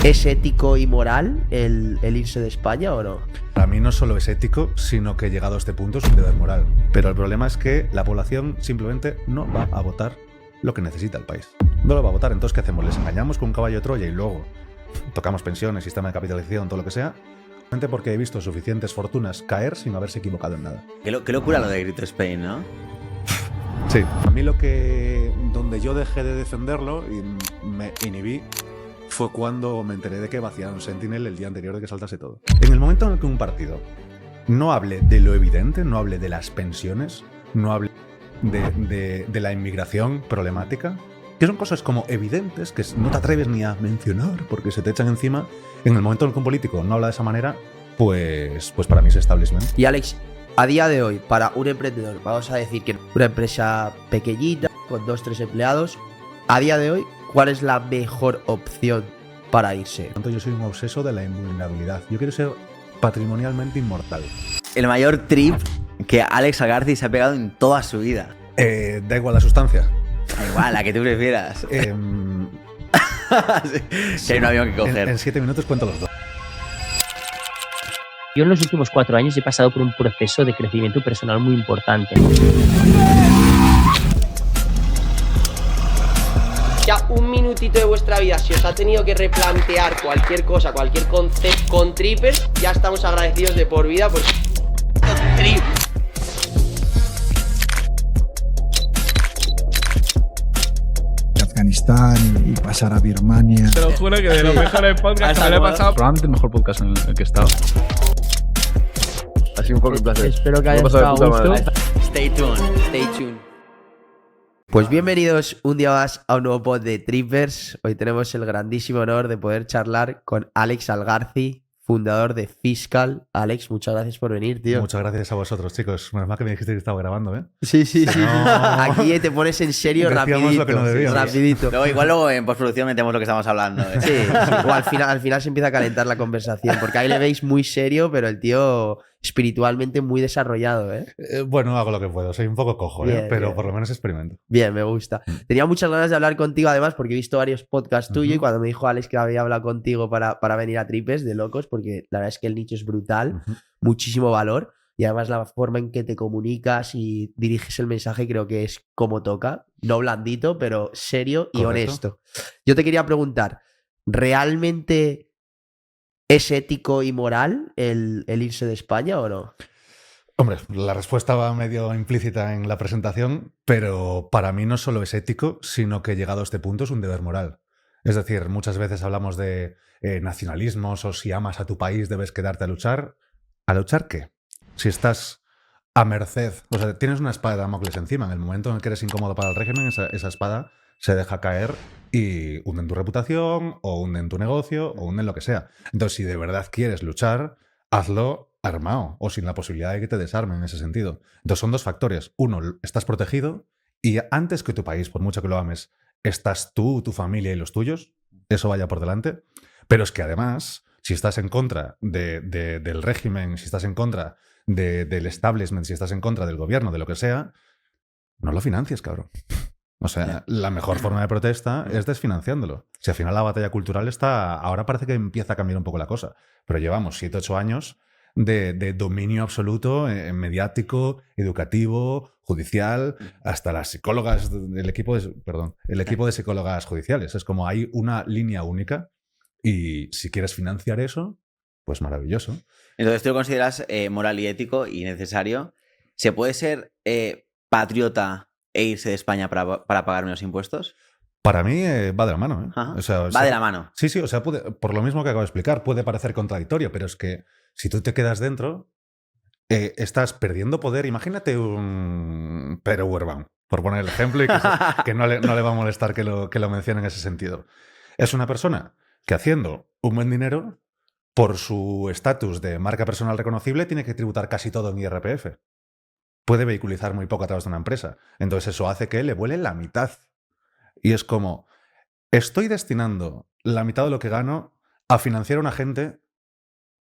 ¿Es ético y moral el irse de España o no? Para mí no solo es ético, sino que llegado a este punto es un deber moral. Pero el problema es que la población simplemente no va a votar lo que necesita el país. No lo va a votar, entonces ¿qué hacemos? ¿Les engañamos con un caballo de Troya y luego tocamos pensiones, sistema de capitalización, todo lo que sea? Simplemente porque he visto suficientes fortunas caer sin haberse equivocado en nada. Qué locura lo de Grito Spain, ¿no? Sí. A mí donde yo dejé de defenderlo y me inhibí fue cuando me enteré de que vaciaron Sentinel el día anterior de que saltase todo. En el momento en el que un partido no hable de lo evidente, no hable de las pensiones, no hable de la inmigración problemática, que son cosas como evidentes que no te atreves ni a mencionar porque se te echan encima, en el momento en el que un político no habla de esa manera, pues para mí es establishment. Y Alex, a día de hoy, para un emprendedor, vamos a decir que una empresa pequeñita, con 2-3 empleados, a día de hoy, ¿cuál es la mejor opción para irse? Yo soy un obseso de la invulnerabilidad. Yo quiero ser patrimonialmente inmortal. El mayor trip que Alex Algarci se ha pegado en toda su vida. Da igual la sustancia. Da igual, la que tú prefieras. Que hay un avión que coger. En 7 minutos cuento los dos. Yo en los últimos 4 años he pasado por un proceso de crecimiento personal muy importante. Ya un minutito de vuestra vida, si os ha tenido que replantear cualquier cosa, cualquier concepto con Trippers, ya estamos agradecidos de por vida por Trip. Afganistán y pasar a Birmania. Te lo juro que de los mejores podcasts que me lo he pasado. Probablemente el mejor podcast en el que he estado. Ha sido un poco un placer. Espero que haya estado a gusto. Stay tuned. Pues bienvenidos un día más a un nuevo pod de Trippers. Hoy tenemos el grandísimo honor de poder charlar con Alex Algarci, fundador de Fiscal. Alex, muchas gracias por venir, tío. Muchas gracias a vosotros, chicos. Menos mal que me dijiste que estaba grabando, ¿eh? Sí. No. Aquí te pones en serio Decíamos rapidito. lo que no debíamos. Rapidito. Luego en postproducción metemos lo que estamos hablando. Sí. O al final se empieza a calentar la conversación, porque ahí le veis muy serio, pero el tío espiritualmente muy desarrollado, ¿eh? Bueno, hago lo que puedo. Soy un poco cojo, Bien, pero bien. por lo menos experimento. Bien, me gusta. Tenía muchas ganas de hablar contigo, además, porque he visto varios podcasts tuyos y cuando me dijo Alex que había hablado contigo para venir a Trippers, de locos, porque la verdad es que el nicho es brutal, muchísimo valor, y además la forma en que te comunicas y diriges el mensaje creo que es como toca, no blandito, pero serio y Correcto. honesto. Yo te quería preguntar, ¿realmente es ético y moral el irse de España o no? Hombre, la respuesta va medio implícita en la presentación, pero para mí no solo es ético, sino que llegado a este punto es un deber moral. Es decir, muchas veces hablamos de nacionalismos o si amas a tu país debes quedarte a luchar. ¿A luchar qué? Si estás a merced, o sea, tienes una espada de Damocles encima, en el momento en el que eres incómodo para el régimen, esa espada se deja caer y hunden tu reputación, o hunden tu negocio, o hunden lo que sea. Entonces, si de verdad quieres luchar, hazlo armado o sin la posibilidad de que te desarmen en ese sentido. Entonces, son dos factores. Uno, estás protegido y antes que tu país, por mucho que lo ames, estás tú, tu familia y los tuyos. Eso vaya por delante. Pero es que además, si estás en contra del régimen, si estás en contra del establishment, si estás en contra del gobierno, de lo que sea, no lo financies, cabrón. O sea, la mejor forma de protesta es desfinanciándolo. Si al final la batalla cultural está... Ahora parece que empieza a cambiar un poco la cosa, pero llevamos 7-8 años de dominio absoluto mediático, educativo, judicial, hasta las psicólogas, el equipo de psicólogas judiciales. Es como hay una línea única y si quieres financiar eso, pues maravilloso. Entonces, ¿tú lo consideras moral y ético y necesario? ¿Se puede ser patriota e irse de España para pagar menos impuestos? Para mí va de la mano, ¿eh? Ajá. O sea, Va de la mano. Sí, o sea, por lo mismo que acabo de explicar, puede parecer contradictorio, pero es que si tú te quedas dentro, estás perdiendo poder. Imagínate un Pedro Huervan, por poner el ejemplo, y que no le va a molestar que lo mencione en ese sentido. Es una persona que haciendo un buen dinero, por su estatus de marca personal reconocible, tiene que tributar casi todo en IRPF. Puede vehiculizar muy poco a través de una empresa. Entonces eso hace que le vuele la mitad. Y es como, estoy destinando la mitad de lo que gano a financiar a una gente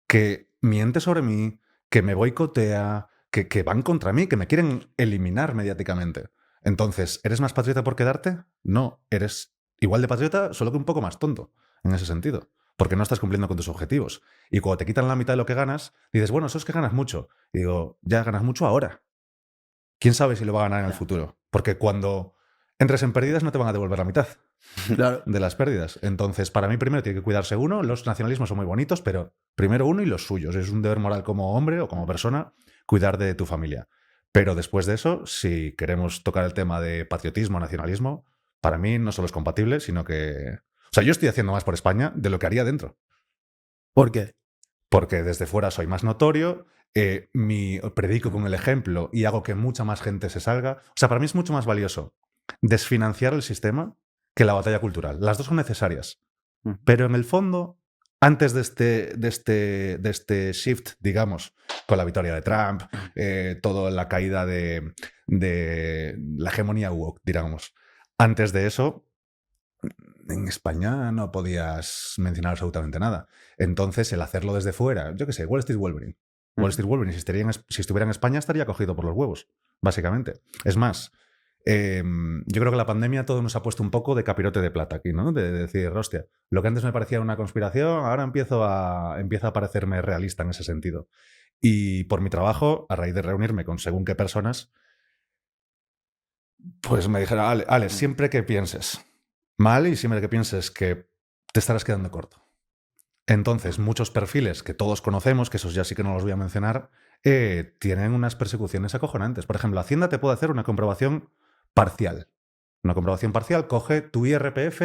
que miente sobre mí, que me boicotea, que van contra mí, que me quieren eliminar mediáticamente. Entonces, ¿eres más patriota por quedarte? No, eres igual de patriota, solo que un poco más tonto, en ese sentido. porque no estás cumpliendo con tus objetivos. Y cuando te quitan la mitad de lo que ganas, dices, bueno, eso es que ganas mucho. Y digo, ya ganas mucho ahora. ¿Quién sabe si lo va a ganar en el futuro? Porque cuando entres en pérdidas no te van a devolver la mitad Claro. de las pérdidas. Entonces, para mí primero tiene que cuidarse uno. Los nacionalismos son muy bonitos, pero primero uno y los suyos. Es un deber moral como hombre o como persona cuidar de tu familia. Pero después de eso, si queremos tocar el tema de patriotismo, nacionalismo, para mí no solo es compatible, sino que... O sea, yo estoy haciendo más por España de lo que haría dentro. ¿Por qué? Porque desde fuera soy más notorio, predico con el ejemplo y hago que mucha más gente se salga. O sea, para mí es mucho más valioso desfinanciar el sistema que la batalla cultural. Las dos son necesarias. Pero en el fondo, antes de este shift, digamos, con la victoria de Trump, toda la caída de la hegemonía woke, digamos, antes de eso, en España no podías mencionar absolutamente nada. Entonces, el hacerlo desde fuera, yo qué sé, Wall Street Wolverine. Wall Street Wolverine, si estuviera en España, estaría cogido por los huevos, básicamente. Es más, yo creo que la pandemia todo nos ha puesto un poco de capirote de plata aquí, ¿no? De decir, hostia, lo que antes me parecía una conspiración, ahora empieza a parecerme realista en ese sentido. Y por mi trabajo, a raíz de reunirme con según qué personas, pues me dijeron, Ale, siempre que pienses mal y siempre que pienses que te estarás quedando corto. Entonces, muchos perfiles que todos conocemos, que esos ya sí que no los voy a mencionar, tienen unas persecuciones acojonantes. Por ejemplo, Hacienda te puede hacer una comprobación parcial. Una comprobación parcial coge tu IRPF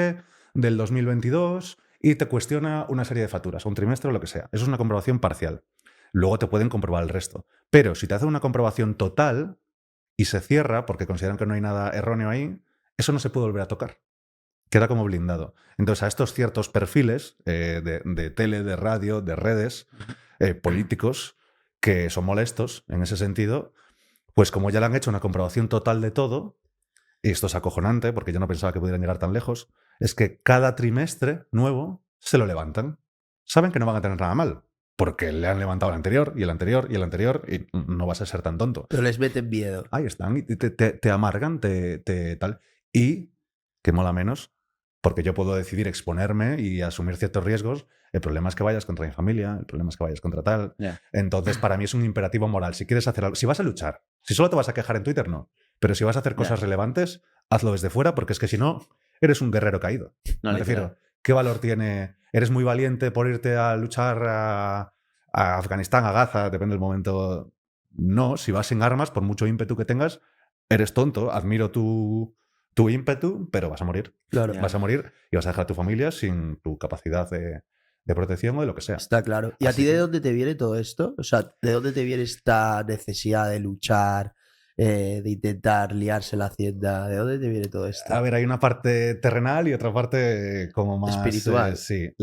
del 2022 y te cuestiona una serie de facturas, un trimestre o lo que sea. Eso es una comprobación parcial. Luego te pueden comprobar el resto. Pero si te hacen una comprobación total y se cierra porque consideran que no hay nada erróneo ahí, eso no se puede volver a tocar. Queda como blindado. Entonces, a estos ciertos perfiles de tele, de radio, de redes, políticos, que son molestos en ese sentido, pues como ya le han hecho una comprobación total de todo, y esto es acojonante porque yo no pensaba que pudieran llegar tan lejos, es que cada trimestre nuevo se lo levantan. Saben que no van a tener nada mal, porque le han levantado el anterior, y el anterior, y el anterior, y no vas a ser tan tonto. Pero les meten miedo. Ahí están, y te amargan, tal. Y, que mola menos, porque yo puedo decidir exponerme y asumir ciertos riesgos. El problema es que vayas contra mi familia, el problema es que vayas contra tal. Yeah. Entonces, para mí es un imperativo moral. Si quieres hacer algo, si vas a luchar, si solo te vas a quejar en Twitter, no. Pero si vas a hacer cosas relevantes, hazlo desde fuera, porque es que si no, eres un guerrero caído. No, me refiero, ¿qué valor tiene? ¿Eres muy valiente por irte a luchar a Afganistán, a Gaza, depende del momento? No, si vas sin armas, por mucho ímpetu que tengas, eres tonto. Admiro tu ímpetu, pero vas a morir. Claro. Vas a morir y vas a dejar a tu familia sin tu capacidad de protección o de lo que sea. Está claro. ¿Y a ti de dónde te viene todo esto? O sea, ¿de dónde te viene esta necesidad de luchar, de intentar liarse la Hacienda? ¿De dónde te viene todo esto? A ver, hay una parte terrenal y otra parte como más... espiritual. Sí,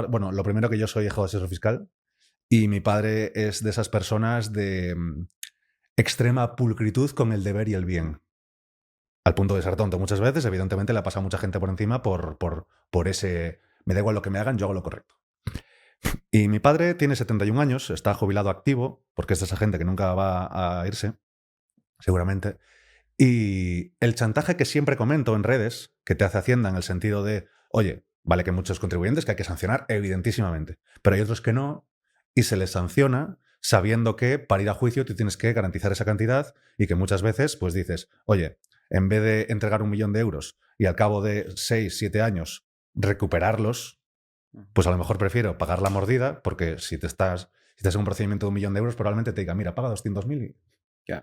bueno, lo primero que yo soy hijo de asesor fiscal y mi padre es de esas personas de extrema pulcritud con el deber y el bien. Al punto de ser tonto muchas veces, evidentemente le pasa a mucha gente por encima por ese... Me da igual lo que me hagan, yo hago lo correcto. Y mi padre tiene 71 años, está jubilado activo, porque es de esa gente que nunca va a irse, seguramente. Y el chantaje que siempre comento en redes, que te hace Hacienda en el sentido de, oye, vale que hay muchos contribuyentes que hay que sancionar, evidentísimamente, pero hay otros que no, y se les sanciona sabiendo que para ir a juicio tú tienes que garantizar esa cantidad y que muchas veces pues dices, oye, en vez de entregar 1 millón de euros y al cabo de 6, 7 años recuperarlos, pues a lo mejor prefiero pagar la mordida, porque si estás en un procedimiento de 1 millón de euros, probablemente te diga, mira, paga 200.000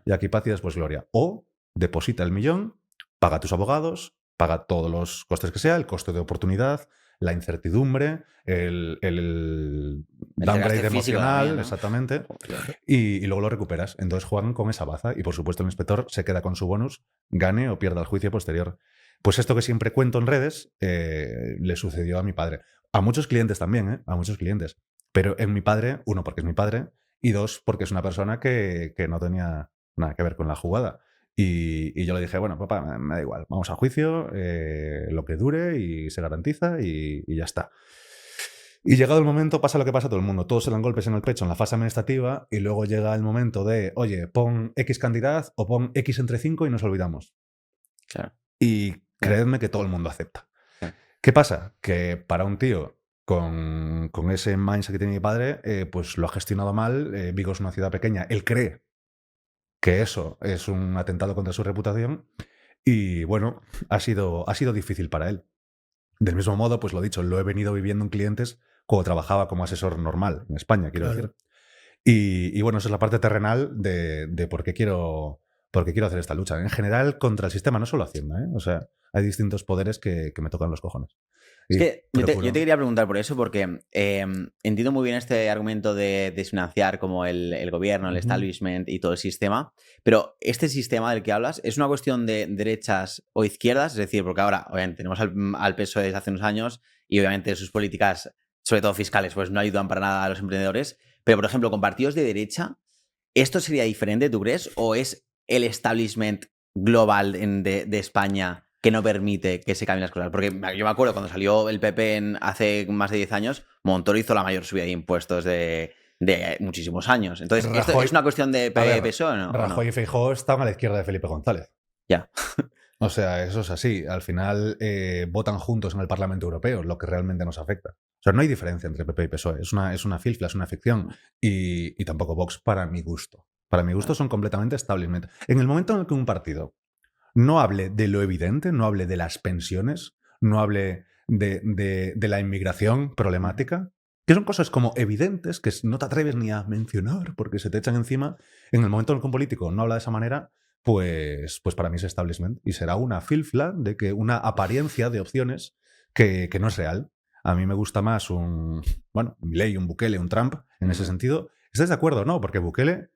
y aquí paz y después gloria. O deposita el 1 millón, paga a tus abogados, paga todos los costes que sea, el coste de oportunidad, la incertidumbre, el downgrade emocional, también, ¿no? exactamente, y luego lo recuperas. Entonces juegan con esa baza y por supuesto el inspector se queda con su bonus, gane o pierda el juicio posterior. Pues esto que siempre cuento en redes le sucedió a mi padre. A muchos clientes también, a muchos clientes. Pero en mi padre, 1, porque es mi padre, y 2, porque es una persona que no tenía nada que ver con la jugada. Y yo le dije, bueno, papá, me da igual, vamos a juicio, lo que dure y se garantiza y ya está. Y llegado el momento pasa lo que pasa a todo el mundo. Todos se dan golpes en el pecho en la fase administrativa y luego llega el momento de, oye, pon X cantidad o pon X entre 5 y nos olvidamos. Claro. Y creedme que todo el mundo acepta. ¿Qué pasa? Que para un tío con ese mindset que tiene mi padre, pues lo ha gestionado mal. Vigo es una ciudad pequeña. Él cree que eso es un atentado contra su reputación y bueno, ha sido difícil para él. Del mismo modo, pues lo dicho, lo he venido viviendo en clientes cuando trabajaba como asesor normal en España, quiero decir. Y bueno, esa es la parte terrenal de por qué quiero hacer esta lucha. En general, contra el sistema, no solo Hacienda, ¿eh? O sea, hay distintos poderes que me tocan los cojones. Es que yo te quería preguntar por eso, porque entiendo muy bien este argumento de desfinanciar como el gobierno, el establishment y todo el sistema, pero este sistema del que hablas es una cuestión de derechas o izquierdas, es decir, porque ahora obviamente tenemos al PSOE desde hace unos años y obviamente sus políticas, sobre todo fiscales, pues no ayudan para nada a los emprendedores, pero por ejemplo con partidos de derecha, ¿esto sería diferente, tú crees? ¿O es el establishment global de España que no permite que se cambien las cosas? Porque yo me acuerdo cuando salió el PP hace más de 10 años, Montoro hizo la mayor subida de impuestos de muchísimos años. Entonces, Rajoy, ¿esto es una cuestión de PSOE o no? Rajoy y Feijóo estaban a la izquierda de Felipe González. Ya. O sea, eso es así. Al final votan juntos en el Parlamento Europeo, lo que realmente nos afecta. O sea, no hay diferencia entre PP y PSOE. Es una filfla, es una ficción. Y tampoco Vox para mi gusto. Para mi gusto son completamente establishment. En el momento en el que un partido no hable de lo evidente, no hable de las pensiones, no hable de la inmigración problemática, que son cosas como evidentes que no te atreves ni a mencionar porque se te echan encima, en el momento en que un político no habla de esa manera, pues para mí es establishment y será una filfla de que una apariencia de opciones que no es real. A mí me gusta más un Milei, un Bukele, un Trump en ese sentido. ¿Estáis de acuerdo o no? Porque Bukele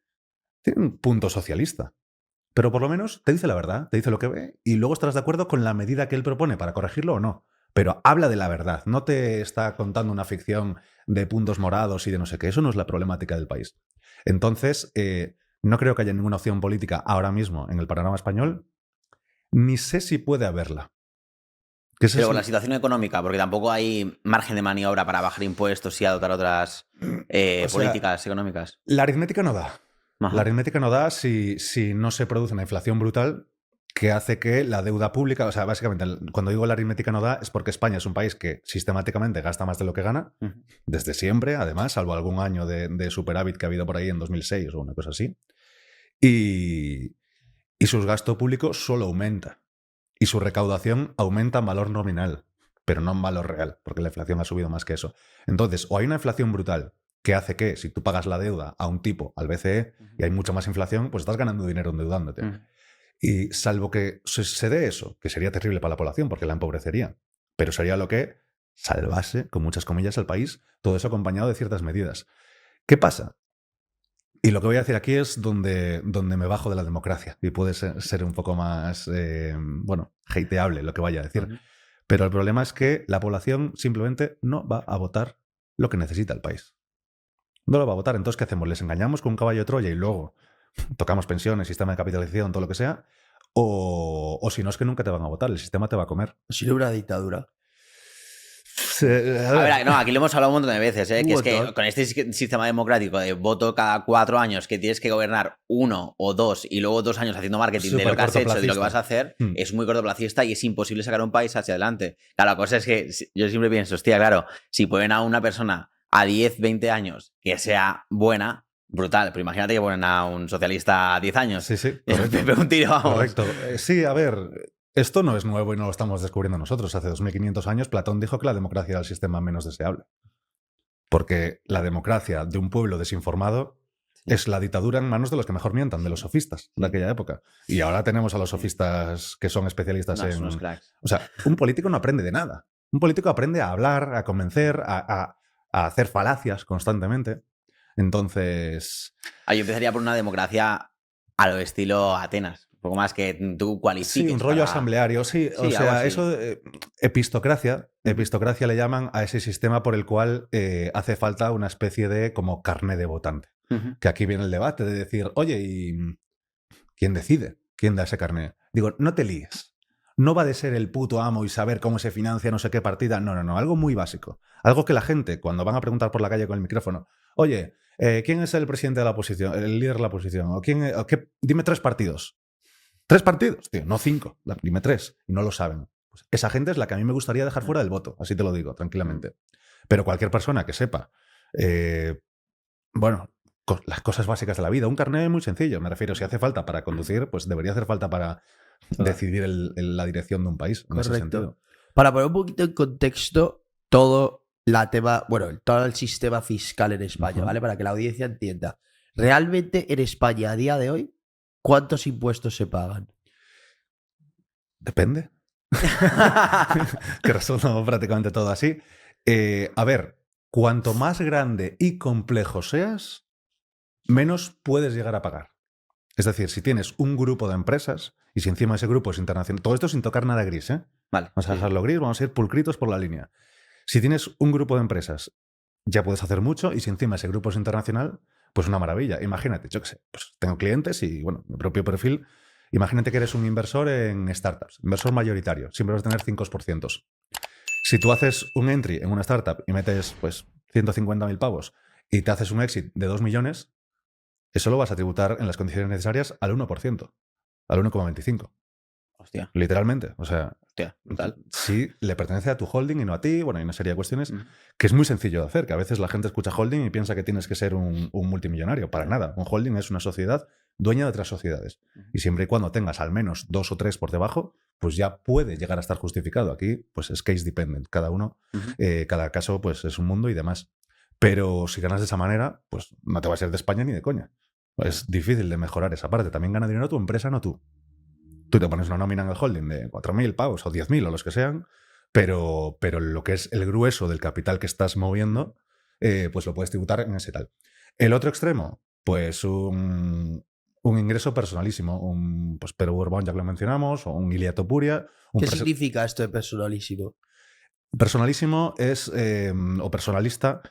tiene un punto socialista. Pero por lo menos te dice la verdad, te dice lo que ve y luego estarás de acuerdo con la medida que él propone para corregirlo o no. Pero habla de la verdad, no te está contando una ficción de puntos morados y de no sé qué. Eso no es la problemática del país. Entonces, no creo que haya ninguna opción política ahora mismo en el panorama español, ni sé si puede haberla. Pero con la situación económica, porque tampoco hay margen de maniobra para bajar impuestos y adoptar otras políticas económicas. La aritmética no da. Ajá. La aritmética no da si no se produce una inflación brutal que hace que la deuda pública, o sea, básicamente, cuando digo la aritmética no da, es porque España es un país que sistemáticamente gasta más de lo que gana, desde siempre, además, salvo algún año de superávit que ha habido por ahí en 2006 o una cosa así. Y su gasto público solo aumenta. Y su recaudación aumenta en valor nominal, pero no en valor real, porque la inflación ha subido más que eso. Entonces, o hay una inflación brutal que hace que si tú pagas la deuda a un tipo, al BCE, y hay mucha más inflación, pues estás ganando dinero endeudándote. Y salvo que se dé eso, que sería terrible para la población porque la empobrecería, pero sería lo que salvase, con muchas comillas, al país, todo eso acompañado de ciertas medidas. ¿Qué pasa? Y lo que voy a decir aquí es donde me bajo de la democracia y puede ser un poco más, hateable lo que vaya a decir. Pero el problema es que la población simplemente no va a votar lo que necesita el país. No lo va a votar. Entonces, ¿qué hacemos? ¿Les engañamos con un caballo de Troya y luego tocamos pensiones, sistema de capitalización, todo lo que sea? O si no, es que nunca te van a votar, el sistema te va a comer. Si no, una dictadura. A ver, no, aquí lo hemos hablado un montón de veces, que es que con este sistema democrático de voto cada 4 años que tienes que gobernar 1 o 2 y luego 2 años haciendo marketing de lo que has hecho, de lo que vas a hacer, es muy cortoplacista y es imposible sacar un país hacia adelante. Claro, la cosa es que yo siempre pienso, hostia, claro, si ponen a una persona a 10, 20 años que sea buena, brutal, pero imagínate que ponen a un socialista a 10 años. Sí. Un tiro, vamos. Correcto. Sí, a ver, esto no es nuevo y no lo estamos descubriendo nosotros. Hace 2500 años Platón dijo que la democracia era el sistema menos deseable. Porque la democracia de un pueblo desinformado es la dictadura en manos de los que mejor mientan, de los sofistas de aquella época. Y ahora tenemos a los sofistas que son especialistas en... unos cracks. O sea, un político no aprende de nada. Un político aprende a hablar, a convencer, a hacer falacias constantemente. Entonces... Yo empezaría por una democracia a lo estilo Atenas. Un poco más que tú cualifiques. Sí, un rollo asambleario, sí. O sea, eso, epistocracia le llaman a ese sistema por el cual hace falta una especie de como carné de votante. Que aquí viene el debate de decir, oye, ¿y quién decide? ¿Quién da ese carné? Digo, no te líes. No va de ser el puto amo y saber cómo se financia no sé qué partida. No. Algo muy básico. Algo que la gente, cuando van a preguntar por la calle con el micrófono, oye, ¿quién es el presidente de la oposición? El líder de la oposición. Dime 3 partidos. 3 partidos, tío, no 5. Dime 3. Y no lo saben. Pues esa gente es la que a mí me gustaría dejar fuera del voto. Así te lo digo, tranquilamente. Pero cualquier persona que sepa, bueno, las cosas básicas de la vida, un carnet es muy sencillo, me refiero, si hace falta para conducir, pues debería hacer falta para decidir la dirección de un país, en ese sentido. Para poner un poquito en contexto todo todo el sistema fiscal en España, ¿vale? Para que la audiencia entienda. Realmente en España a día de hoy, ¿cuántos impuestos se pagan? Depende. Que resuelvo prácticamente todo así. A ver, cuanto más grande y complejo seas, menos puedes llegar a pagar. Es decir, si tienes un grupo de empresas y si encima ese grupo es internacional, todo esto sin tocar nada gris, ¿eh? Vale. Vamos a dejarlo gris, vamos a ir pulcritos por la línea. Si tienes un grupo de empresas, ya puedes hacer mucho y si encima ese grupo es internacional, pues una maravilla. Imagínate, yo qué sé, pues tengo clientes y, bueno, mi propio perfil. Imagínate que eres un inversor en startups, inversor mayoritario, siempre vas a tener 5%. Si tú haces un entry en una startup y metes, pues, 150.000 pavos y te haces un exit de 2 millones, eso lo vas a tributar en las condiciones necesarias al 1%, al 1,25%. Hostia. Literalmente. O sea, Hostia, brutal. Sí, le pertenece a tu holding y no a ti. Bueno, hay una serie de cuestiones que es muy sencillo de hacer, que a veces la gente escucha holding y piensa que tienes que ser un multimillonario. Para nada. Un holding es una sociedad dueña de otras sociedades. Y siempre y cuando tengas al menos 2 o 3 por debajo, pues ya puede llegar a estar justificado. Aquí, pues es case dependent. Cada uno, cada caso, pues es un mundo y demás. Pero si ganas de esa manera, pues no te vas a ir de España ni de coña. Es difícil de mejorar esa parte. También gana dinero tu empresa, no tú. Tú te pones una nómina en el holding de 4.000 pavos o 10.000 o los que sean, pero lo que es el grueso del capital que estás moviendo, pues lo puedes tributar en ese tal. El otro extremo, pues un ingreso personalísimo, un pues Perú Urbán, ya que lo mencionamos, o un Iliato Puria. ¿Qué significa esto de personalísimo? Personalísimo es, o personalista,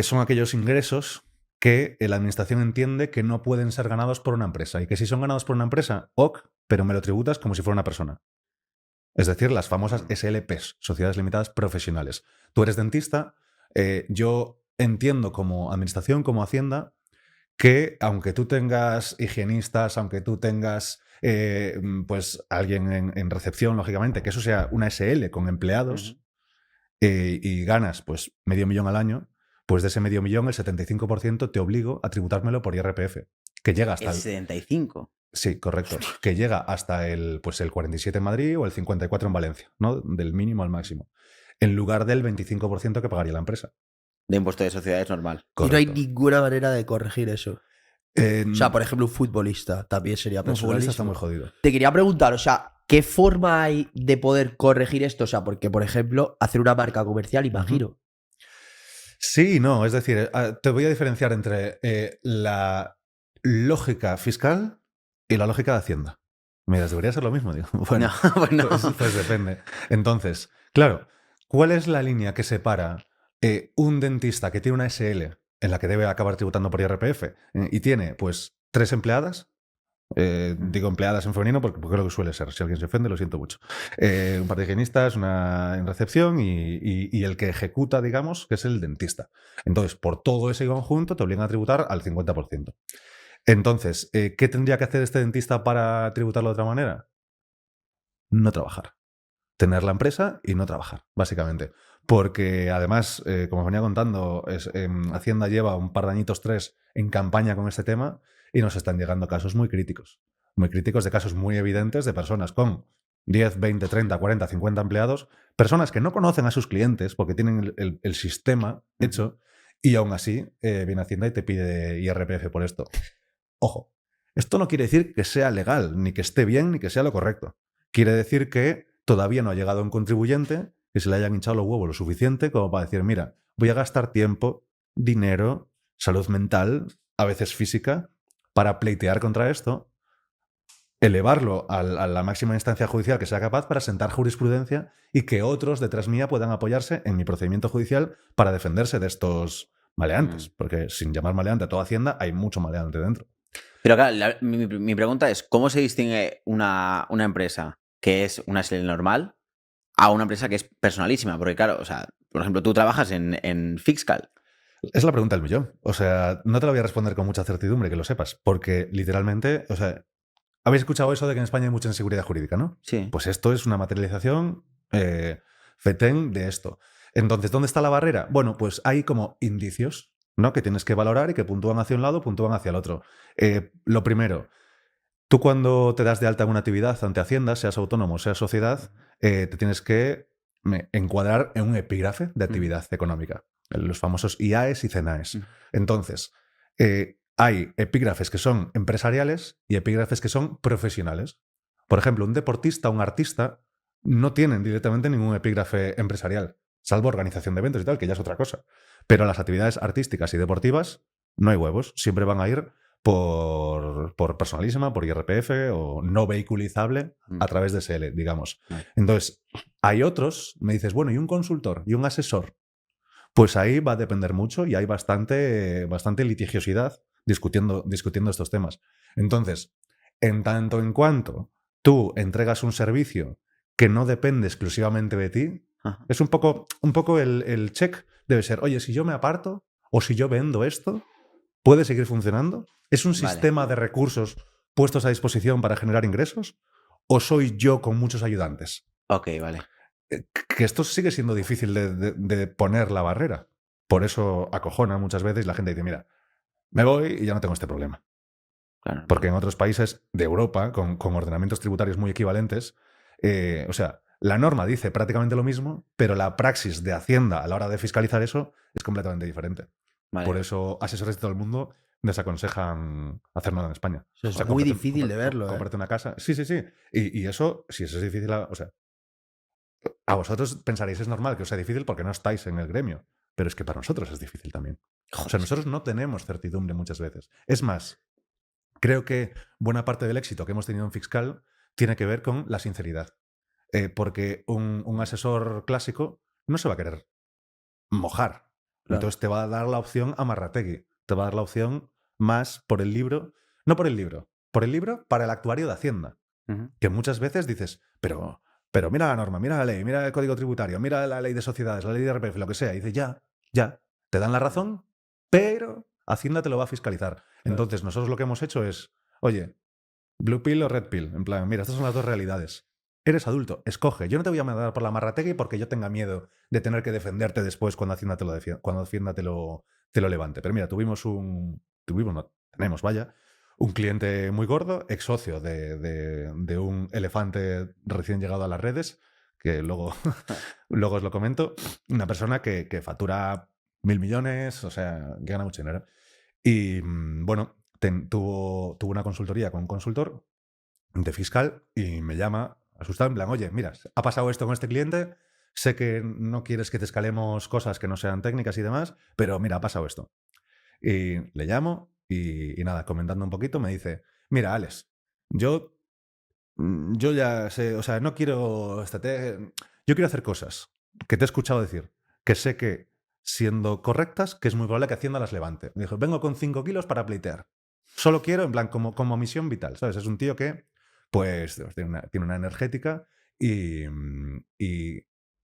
son aquellos ingresos que la administración entiende que no pueden ser ganados por una empresa y que si son ganados por una empresa, ok, pero me lo tributas como si fuera una persona. Es decir, las famosas SLPs, Sociedades Limitadas Profesionales. Tú eres dentista, yo entiendo como administración, como Hacienda, que aunque tú tengas higienistas, aunque tú tengas pues alguien en recepción, lógicamente, que eso sea una SL con empleados y ganas pues 500.000 al año, pues de ese 500.000, el 75% te obligo a tributármelo por IRPF, que llega hasta ¿El 75? Sí, correcto. Que llega hasta el 47 en Madrid o el 54 en Valencia, ¿no? Del mínimo al máximo. En lugar del 25% que pagaría la empresa. De impuesto de sociedades normal. Correcto. Y no hay ninguna manera de corregir eso. O sea, por ejemplo, un futbolista también sería personalísimo. Un futbolista está muy jodido. Te quería preguntar, o sea, ¿qué forma hay de poder corregir esto? O sea, porque, por ejemplo, hacer una marca comercial, imagino. Sí y no. Es decir, te voy a diferenciar entre la lógica fiscal y la lógica de Hacienda. Mira, debería ser lo mismo, digo. Bueno, no. Pues depende. Entonces, claro, ¿cuál es la línea que separa un dentista que tiene una SL en la que debe acabar tributando por IRPF y tiene, pues, 3 empleadas? Digo empleadas en femenino porque es lo que suele ser. Si alguien se ofende, lo siento mucho. Un par de higienistas, una en recepción y el que ejecuta, digamos, que es el dentista. Entonces, por todo ese conjunto te obligan a tributar al 50%. Entonces, ¿qué tendría que hacer este dentista para tributarlo de otra manera? No trabajar. Tener la empresa y no trabajar, básicamente. Porque además, como os venía contando, Hacienda lleva un par de añitos, 3, en campaña con este tema y nos están llegando casos muy críticos. Muy críticos de casos muy evidentes de personas con 10, 20, 30, 40, 50 empleados, personas que no conocen a sus clientes porque tienen el sistema hecho y aún así viene Hacienda y te pide IRPF por esto. Ojo, esto no quiere decir que sea legal, ni que esté bien, ni que sea lo correcto. Quiere decir que todavía no ha llegado un contribuyente que se le hayan hinchado los huevos lo suficiente como para decir, mira, voy a gastar tiempo, dinero, salud mental, a veces física, para pleitear contra esto, elevarlo a la máxima instancia judicial que sea capaz para sentar jurisprudencia y que otros detrás mía puedan apoyarse en mi procedimiento judicial para defenderse de estos maleantes. Porque sin llamar maleante a toda Hacienda, hay mucho maleante dentro. Pero claro, mi pregunta es, ¿cómo se distingue una empresa que es una SL normal a una empresa que es personalísima? Porque claro, o sea, por ejemplo, tú trabajas en Fiscal. Es la pregunta del millón. O sea, no te la voy a responder con mucha certidumbre, que lo sepas, porque literalmente, o sea, habéis escuchado eso de que en España hay mucha inseguridad jurídica, ¿no? Sí. Pues esto es una materialización fetén de esto. Entonces, ¿dónde está la barrera? Bueno, pues hay como indicios, ¿no? Que tienes que valorar y que puntúan hacia un lado, puntúan hacia el otro. Lo primero, tú cuando te das de alta en una actividad ante Hacienda, seas autónomo, seas sociedad, te tienes que encuadrar en un epígrafe de actividad económica, los famosos IAES y CENAES. Entonces, hay epígrafes que son empresariales y epígrafes que son profesionales. Por ejemplo, un deportista, un artista, no tienen directamente ningún epígrafe empresarial, salvo organización de eventos y tal, que ya es otra cosa. Pero las actividades artísticas y deportivas no hay huevos, siempre van a ir por personalísima, por IRPF o no vehiculizable a través de SL, digamos. Entonces, hay otros, me dices, bueno, ¿y un consultor? ¿Y un asesor? Pues ahí va a depender mucho y hay bastante litigiosidad discutiendo estos temas. Entonces, en tanto en cuanto tú entregas un servicio que no depende exclusivamente de ti, es un poco el check debe ser, oye, si yo me aparto o si yo vendo esto, ¿puede seguir funcionando? ¿Es un sistema de recursos puestos a disposición para generar ingresos? ¿O soy yo con muchos ayudantes? Ok, vale. Que esto sigue siendo difícil de poner la barrera. Por eso acojona muchas veces y la gente dice, mira, me voy y ya no tengo este problema. Claro. Porque en otros países de Europa, con ordenamientos tributarios muy equivalentes, o sea, la norma dice prácticamente lo mismo, pero la praxis de Hacienda a la hora de fiscalizar eso es completamente diferente. Vale. Por eso asesores de todo el mundo desaconsejan hacer nada en España. Eso es muy difícil de verlo. Comprarte una casa. Sí. Y eso, si eso es difícil, o sea, a vosotros pensaréis es normal que os sea difícil porque no estáis en el gremio, pero es que para nosotros es difícil también. O sea, nosotros no tenemos certidumbre muchas veces. Es más, creo que buena parte del éxito que hemos tenido en fiscal tiene que ver con la sinceridad. Porque un asesor clásico no se va a querer mojar. Claro. Entonces te va a dar la opción amarrategui. Te va a dar la opción más por el libro. No por el libro. Por el libro para el actuario de Hacienda. Que muchas veces dices, pero mira la norma, mira la ley, mira el código tributario, mira la ley de sociedades, la ley de IRPF, lo que sea. Y dices, ya. Te dan la razón, pero Hacienda te lo va a fiscalizar. Claro. Entonces nosotros lo que hemos hecho es, oye, blue pill o red pill. En plan, mira, estas son las dos realidades. Eres adulto, escoge. Yo no te voy a mandar por la marrategui porque yo tenga miedo de tener que defenderte después cuando Hacienda te lo levante. Pero mira, tenemos un cliente muy gordo, ex socio de un elefante recién llegado a las redes, que luego os lo comento, una persona que factura 1.000 millones, o sea, que gana mucho dinero. Y bueno, tuvo una consultoría con un consultor de fiscal y me llama asustado en plan, oye, mira, ha pasado esto con este cliente, sé que no quieres que te escalemos cosas que no sean técnicas y demás, pero mira, ha pasado esto. Y le llamo y nada, comentando un poquito, me dice, mira, Alex, yo ya sé, o sea, no quiero... yo quiero hacer cosas que te he escuchado decir, que sé que siendo correctas, que es muy probable que Hacienda las levante. Me dijo, vengo con 5 kilos para pleitear. Solo quiero, en plan, como misión vital, ¿sabes? Es un tío que, pues, tiene una energética y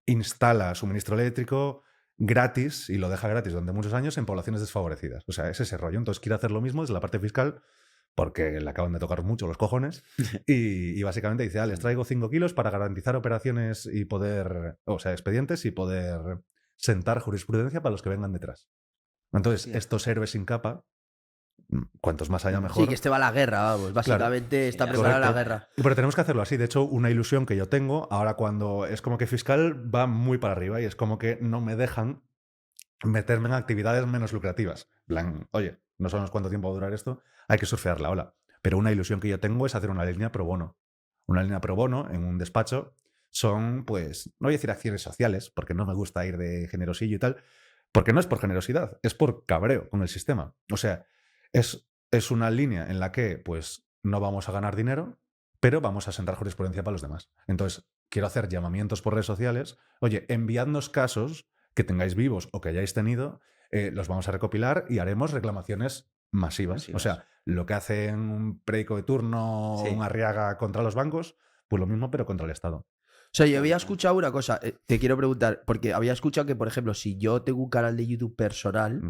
instala suministro eléctrico gratis y lo deja gratis durante muchos años en poblaciones desfavorecidas. O sea, es ese rollo. Entonces quiere hacer lo mismo desde la parte fiscal porque le acaban de tocar mucho los cojones y básicamente dice, les traigo 5 kilos para garantizar operaciones y poder, o sea, expedientes y poder sentar jurisprudencia para los que vengan detrás. Entonces, estos héroes sin capa, cuantos más haya mejor. Sí, que este va a la guerra, vamos. Básicamente claro, está preparada la guerra. Pero tenemos que hacerlo así. De hecho, una ilusión que yo tengo ahora cuando es como que fiscal va muy para arriba y es como que no me dejan meterme en actividades menos lucrativas. Plan, oye, no sabemos cuánto tiempo va a durar esto, hay que surfear la ola. Pero una ilusión que yo tengo es hacer una línea pro bono. Una línea pro bono en un despacho son, pues, no voy a decir acciones sociales, porque no me gusta ir de generosillo y tal, porque no es por generosidad, es por cabreo con el sistema. O sea, es una línea en la que, pues, no vamos a ganar dinero, pero vamos a sentar jurisprudencia para los demás. Entonces, quiero hacer llamamientos por redes sociales. Oye, enviadnos casos que tengáis vivos o que hayáis tenido, los vamos a recopilar y haremos reclamaciones masivas. O sea, lo que hacen un Preico de turno o un Arriaga contra los bancos, pues lo mismo, pero contra el Estado. O sea, yo había escuchado una cosa, te quiero preguntar, porque había escuchado que, por ejemplo, si yo tengo un canal de YouTube personal,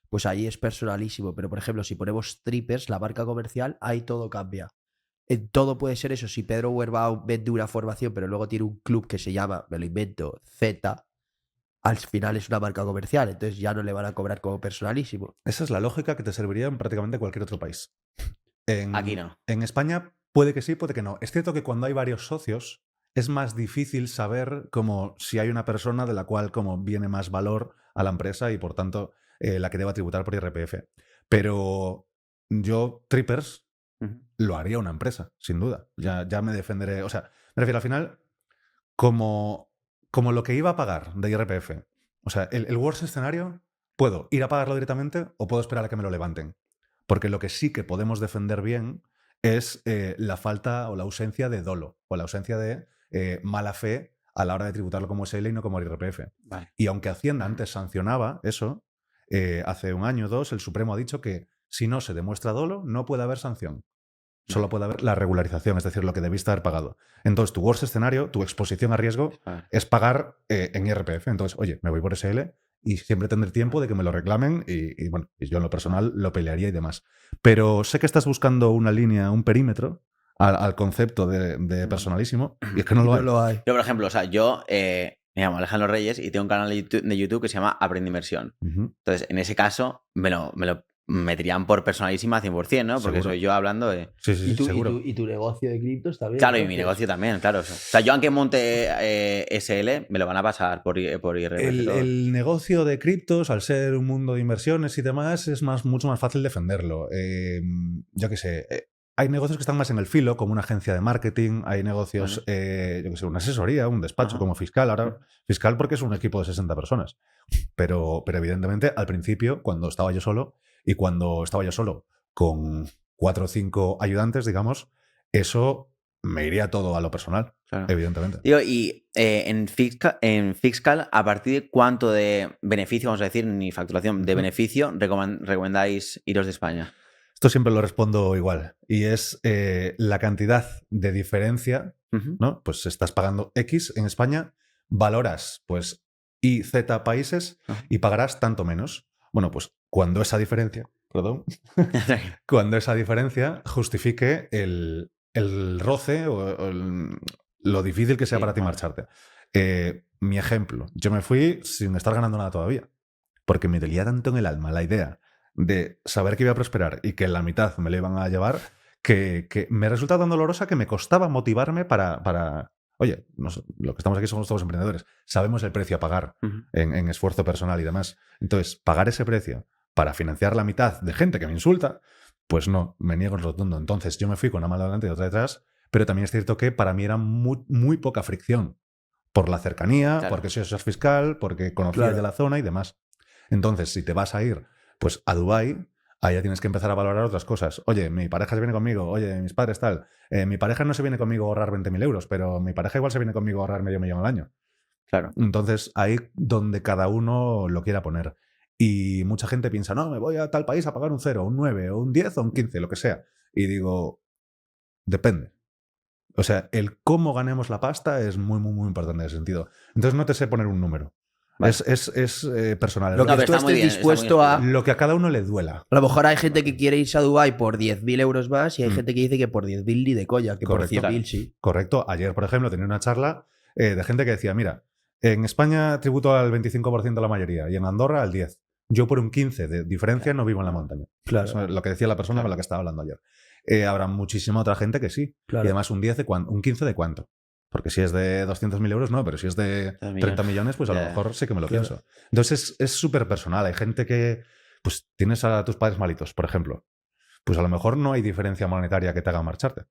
pues ahí es personalísimo. Pero, por ejemplo, si ponemos strippers, la marca comercial, ahí todo cambia. Todo puede ser eso. Si Pedro Huerbao vende una formación, pero luego tiene un club que se llama, me lo invento, Z, al final es una marca comercial, entonces ya no le van a cobrar como personalísimo. Esa es la lógica que te serviría en prácticamente cualquier otro país. Aquí no. En España puede que sí, puede que no. Es cierto que cuando hay varios socios es más difícil saber como si hay una persona de la cual como viene más valor a la empresa y por tanto la que deba tributar por IRPF. Pero yo, Trippers, lo haría una empresa, sin duda. Ya me defenderé. O sea, me refiero al final como lo que iba a pagar de IRPF. O sea, el worst escenario, puedo ir a pagarlo directamente o puedo esperar a que me lo levanten. Porque lo que sí que podemos defender bien es la falta o la ausencia de dolo o la ausencia de mala fe a la hora de tributarlo como SL y no como IRPF. Vale. Y aunque Hacienda antes sancionaba eso, hace un año o dos el Supremo ha dicho que si no se demuestra dolo no puede haber sanción. Solo puede haber la regularización, es decir, lo que debiste haber pagado. Entonces, tu worst escenario, tu exposición a riesgo, es pagar en IRPF. Entonces, oye, me voy por SL y siempre tendré tiempo de que me lo reclamen y bueno, y yo en lo personal lo pelearía y demás. Pero sé que estás buscando una línea, un perímetro al concepto de personalísimo y es que no lo hay. Yo, por ejemplo, o sea, yo me llamo Alejandro Reyes y tengo un canal de YouTube que se llama Aprende Inversión. Entonces, en ese caso, me lo meterían por personalísima 100%, ¿no? Porque Seguro. soy yo hablando de... Sí, seguro. ¿Y tu negocio de criptos también? Claro, y mi negocio también, claro. O sea, yo aunque monte SL, me lo van a pasar por IRPF. El negocio de criptos, al ser un mundo de inversiones y demás, es mucho más fácil defenderlo. Yo qué sé, hay negocios que están más en el filo, como una agencia de marketing, hay negocios, yo qué sé, una asesoría, un despacho como fiscal. Ahora, fiscal porque es un equipo de 60 personas. Pero evidentemente, al principio, cuando estaba yo solo, y cuando estaba yo solo con 4 o 5 ayudantes, digamos, eso me iría todo a lo personal, claro. Evidentemente. Digo, y en Fiscal, ¿a partir de cuánto de beneficio, vamos a decir, ni facturación, de beneficio, recomendáis iros de España? Esto siempre lo respondo igual. Y es la cantidad de diferencia, ¿no? Pues estás pagando X en España, valoras pues Y, Z países y pagarás tanto menos. Bueno, pues cuando esa diferencia, cuando esa diferencia justifique el roce o lo difícil que sea para ti marcharte. Mi ejemplo, yo me fui sin estar ganando nada todavía, porque me dolía tanto en el alma la idea de saber que iba a prosperar y que la mitad me lo iban a llevar, que me resulta tan dolorosa que me costaba motivarme para oye, lo que estamos aquí somos todos emprendedores, sabemos el precio a pagar en esfuerzo personal y demás. Entonces, pagar ese precio para financiar la mitad de gente que me insulta, pues no, me niego en rotundo. Entonces, yo me fui con una mano delante y otra detrás, pero también es cierto que para mí era muy poca fricción por la cercanía, claro. Porque soy asesor fiscal, porque conocía de la zona y demás. Entonces, si te vas a ir pues a Dubái, ahí ya tienes que empezar a valorar otras cosas. Oye, mi pareja se viene conmigo. Oye, mis padres tal. Mi pareja no se viene conmigo a ahorrar 20.000 euros, pero mi pareja igual se viene conmigo a ahorrar $500,000 al año. Claro. Entonces, ahí donde cada uno lo quiera poner. Y mucha gente piensa, no, me voy a tal país a pagar un 0, un 9, o un 10, o un 15, lo que sea. Y digo, depende. O sea, el cómo ganemos la pasta es muy importante en ese sentido. Entonces, no te sé poner un número. Vale. Es personal. Lo que tú estés dispuesto a... Lo que a cada uno le duela. A lo mejor hay gente que quiere irse a Dubái por 10.000 euros más y hay gente que dice que por 10.000 ni de coña, que correcto, por 100.000 sí. Correcto. Ayer, por ejemplo, tenía una charla de gente que decía, mira, en España tributo al 25% la mayoría y en Andorra al 10%. Yo por un 15% de diferencia no vivo en la montaña. Claro. Eso es lo que decía la persona con la que estaba hablando ayer. Habrá muchísima otra gente que sí. Claro. Y además un 15% de cuánto. Porque si es de 200.000 euros, no, pero si es de 30 millones, pues a lo mejor sí que me lo pienso. Entonces es súper personal. Hay gente que, pues tienes a tus padres malitos, por ejemplo. Pues a lo mejor no hay diferencia monetaria que te haga marcharte.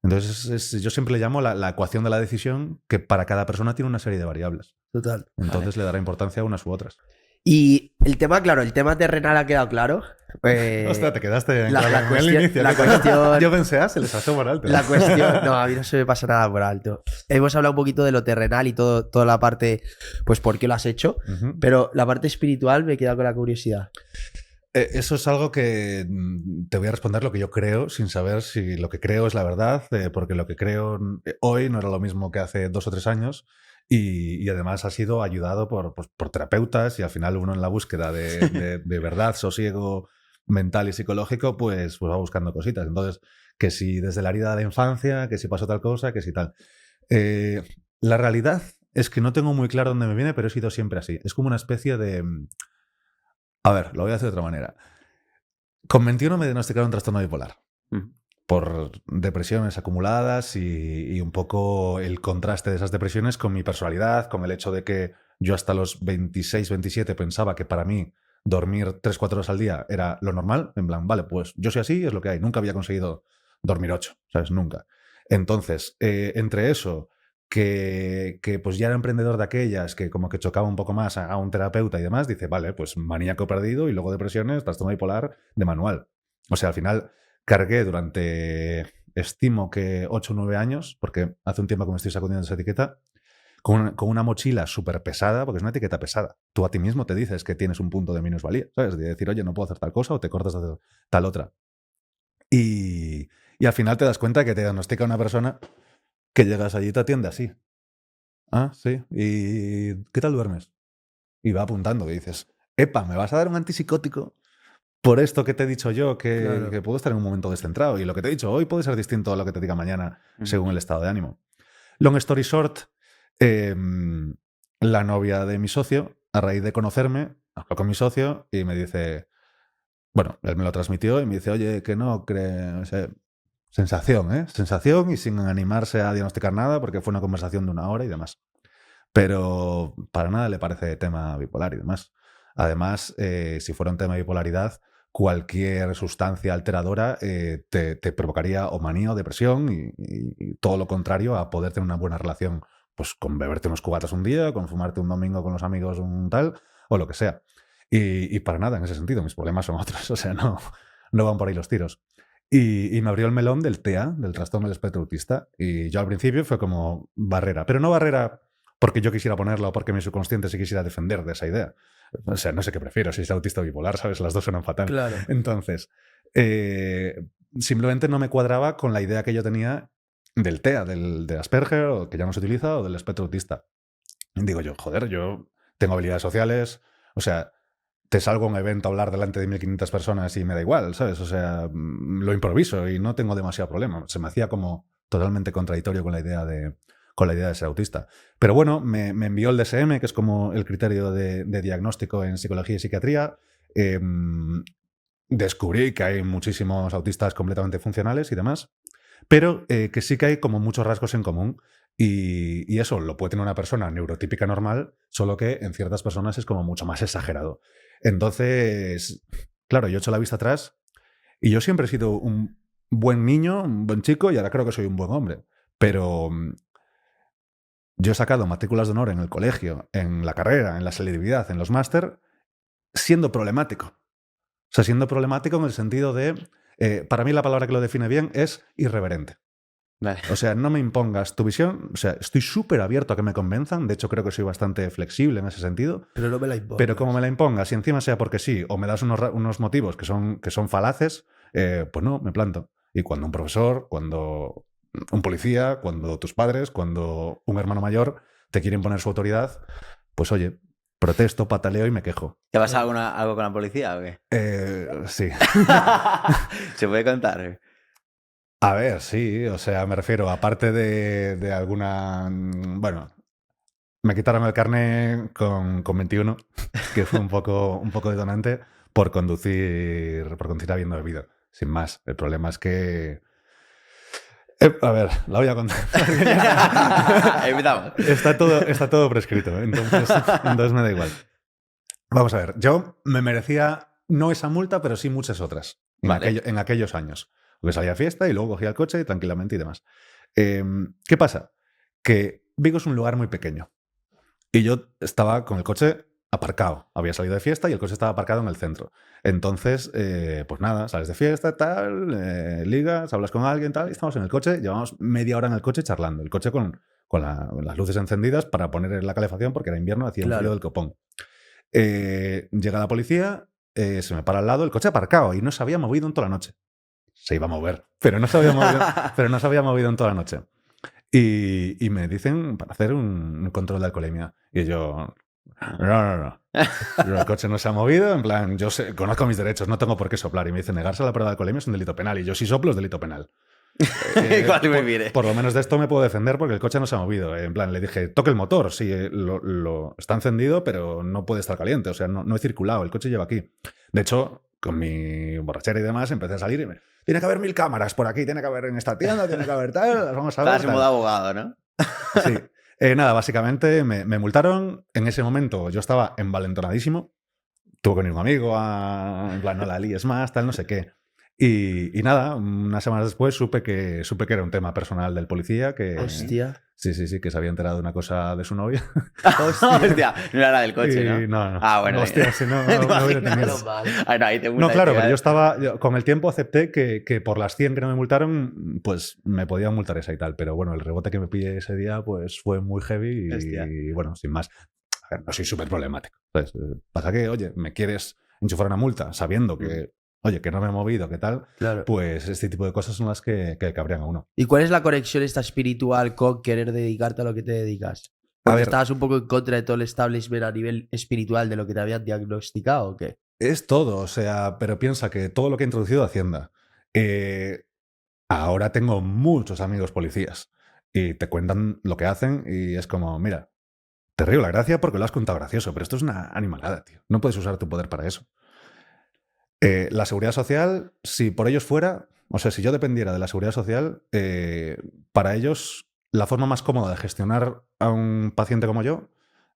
Entonces yo siempre le llamo la ecuación de la decisión, que para cada persona tiene una serie de variables. Total. Entonces le dará importancia a unas u otras. Y el tema, claro, el tema terrenal ha quedado claro. Ostras, te quedaste en la cuestión, el inicio. La cuestión, yo pensé, se les pasó por alto. La cuestión, no, a mí no se me pasa nada por alto. Hemos hablado un poquito de lo terrenal y toda la parte, pues por qué lo has hecho, pero la parte espiritual me he quedado con la curiosidad. Eso es algo que te voy a responder lo que yo creo, sin saber si lo que creo es la verdad, porque lo que creo hoy no era lo mismo que hace 2 o 3 años. Y además ha sido ayudado por terapeutas y al final uno en la búsqueda de verdad, sosiego mental y psicológico, pues va buscando cositas. Entonces, que si desde la herida de la infancia, que si pasó tal cosa, que si tal. La realidad es que no tengo muy claro dónde me viene, pero he sido siempre así. Es como una especie de... A ver, lo voy a hacer de otra manera. Con 21 me diagnosticaron un trastorno bipolar. Por depresiones acumuladas y un poco el contraste de esas depresiones con mi personalidad, con el hecho de que yo hasta los 26, 27 pensaba que para mí dormir 3-4 horas al día era lo normal. En plan, vale, pues yo soy así, es lo que hay. Nunca había conseguido dormir 8, ¿sabes? Nunca. Entonces, entre eso, que pues ya era emprendedor de aquellas, que como que chocaba un poco más a un terapeuta y demás, dice, vale, pues maníaco perdido y luego depresiones, trastorno bipolar de manual. O sea, al final cargué durante, estimo que 8 o 9 años, porque hace un tiempo que me estoy sacudiendo esa etiqueta, con una mochila súper pesada, porque es una etiqueta pesada. Tú a ti mismo te dices que tienes un punto de minusvalía, ¿sabes? De decir, oye, no puedo hacer tal cosa o te cortas de hacer tal otra. Y al final te das cuenta que te diagnostica una persona que llegas allí y te atiende así. Ah, sí. ¿Y qué tal duermes? Y va apuntando y dices, epa, ¿me vas a dar un antipsicótico por esto que te he dicho yo, que puedo estar en un momento descentrado? Y lo que te he dicho hoy puede ser distinto a lo que te diga mañana, según el estado de ánimo. Long story short, la novia de mi socio, a raíz de conocerme, habló con mi socio y me dice, bueno, él me lo transmitió y me dice, oye, que no creo... O sea, sensación y sin animarse a diagnosticar nada porque fue una conversación de 1 hora y demás. Pero para nada le parece tema bipolar y demás. Además, si fuera un tema de bipolaridad, cualquier sustancia alteradora te provocaría o manía o depresión y todo lo contrario a poder tener una buena relación pues con beberte unos cubatas un día, con fumarte un domingo con los amigos un tal o lo que sea. Y para nada en ese sentido, mis problemas son otros, o sea, no van por ahí los tiros. Y me abrió el melón del TEA, del trastorno del espectro autista. Y yo al principio fue como barrera. Pero no barrera porque yo quisiera ponerla o porque mi subconsciente se quisiera defender de esa idea. O sea, no sé qué prefiero, si es autista o bipolar, ¿sabes? Las dos suenan fatal. Claro. Entonces, simplemente no me cuadraba con la idea que yo tenía del TEA, de Asperger, o que ya no se utiliza, o del espectro autista. Y digo yo, joder, yo tengo habilidades sociales, o sea... Te salgo a un evento a hablar delante de 1.500 personas y me da igual, ¿sabes? O sea, lo improviso y no tengo demasiado problema. Se me hacía como totalmente contradictorio con la idea de ser autista. Pero bueno, me envió el DSM, que es como el criterio de diagnóstico en psicología y psiquiatría. Descubrí que hay muchísimos autistas completamente funcionales y demás, pero que sí que hay como muchos rasgos en común. Y eso lo puede tener una persona neurotípica normal, solo que en ciertas personas es como mucho más exagerado. Entonces, claro, yo he hecho la vista atrás y yo siempre he sido un buen niño, un buen chico y ahora creo que soy un buen hombre. Pero yo he sacado matrículas de honor en el colegio, en la carrera, en la selectividad, en los máster, siendo problemático. O sea, siendo problemático en el sentido de... para mí la palabra que lo define bien es irreverente. Vale. O sea, no me impongas tu visión. O sea, estoy súper abierto a que me convenzan. De hecho, creo que soy bastante flexible en ese sentido. Pero no me la impongas. Pero como me la impongas y encima sea porque sí, o me das unos motivos que son falaces, pues no, me planto. Y cuando un profesor, cuando un policía, cuando tus padres, cuando un hermano mayor te quieren poner su autoridad, pues oye, protesto, pataleo y me quejo. ¿Te ha pasado algo con la policía o qué? Sí. ¿Se puede contar? A ver, sí, o sea, me refiero, aparte de alguna... Bueno, me quitaron el carnet con 21, que fue un poco detonante por conducir habiendo bebido, sin más. El problema es que... a ver, la voy a contar. Empezamos. Está todo prescrito, entonces me da igual. Vamos a ver, yo me merecía no esa multa, pero sí muchas otras en aquellos años. Porque salía a fiesta y luego cogía el coche tranquilamente y demás. ¿Qué pasa? Que Vigo es un lugar muy pequeño. Y yo estaba con el coche aparcado. Había salido de fiesta y el coche estaba aparcado en el centro. Entonces, pues nada, sales de fiesta, tal, ligas, hablas con alguien, tal, y estamos en el coche, llevamos media hora en el coche charlando. El coche con las luces encendidas para poner la calefacción porque era invierno, hacía el frío del copón. Llega la policía, se me para al lado, el coche aparcado y no se había movido en toda la noche. Se iba a mover, pero no se había movido en toda la noche. Y me dicen para hacer un control de alcoholemia. Y yo, no. El coche no se ha movido, en plan, yo conozco mis derechos, no tengo por qué soplar. Y me dicen, negarse a la prueba de alcoholemia es un delito penal. Y yo, si soplo, es delito penal. ¿Cuál prefieres? Por lo menos de esto me puedo defender porque el coche no se ha movido. En plan, le dije, toque el motor. Sí, está encendido, pero no puede estar caliente. O sea, no he circulado. El coche lleva aquí. De hecho, con mi borrachera y demás, empecé a salir y tiene que haber 1000 cámaras por aquí, tiene que haber en esta tienda, tiene que haber tal. Las vamos a ver. Estás en modo abogado, ¿no? Sí. Nada, básicamente me multaron. En ese momento yo estaba envalentonadísimo. Tuve que venir un amigo en plan, no la líes más, tal, no sé qué. Y nada, unas semanas después supe que era un tema personal del policía que... Hostia. Sí, que se había enterado de una cosa de su novia. Hostia, no era la del coche, ¿no? No. Ah, bueno. Hostia, si no hubiera tenido... No, claro, pero yo con el tiempo acepté que por las 100 que no me multaron, pues me podían multar esa y tal. Pero bueno, el rebote que me pillé ese día pues fue muy heavy y bueno, sin más. A ver, no soy súper problemático. Pues, pasa que, oye, me quieres enchufar una multa sabiendo que... Oye, que no me he movido, ¿qué tal? Claro. Pues este tipo de cosas son las que cabrean a uno. ¿Y cuál es la conexión esta espiritual con querer dedicarte a lo que te dedicas? A ver, ¿Estabas un poco en contra de todo el establishment a nivel espiritual de lo que te habían diagnosticado o qué? es todo, o sea, pero piensa que todo lo que he introducido Hacienda. Ahora tengo muchos amigos policías y te cuentan lo que hacen y es como, mira, te río la gracia porque lo has contado gracioso, pero esto es una animalada, tío. No puedes usar tu poder para eso. La seguridad social, si por ellos fuera, o sea, si yo dependiera de la seguridad social, para ellos la forma más cómoda de gestionar a un paciente como yo,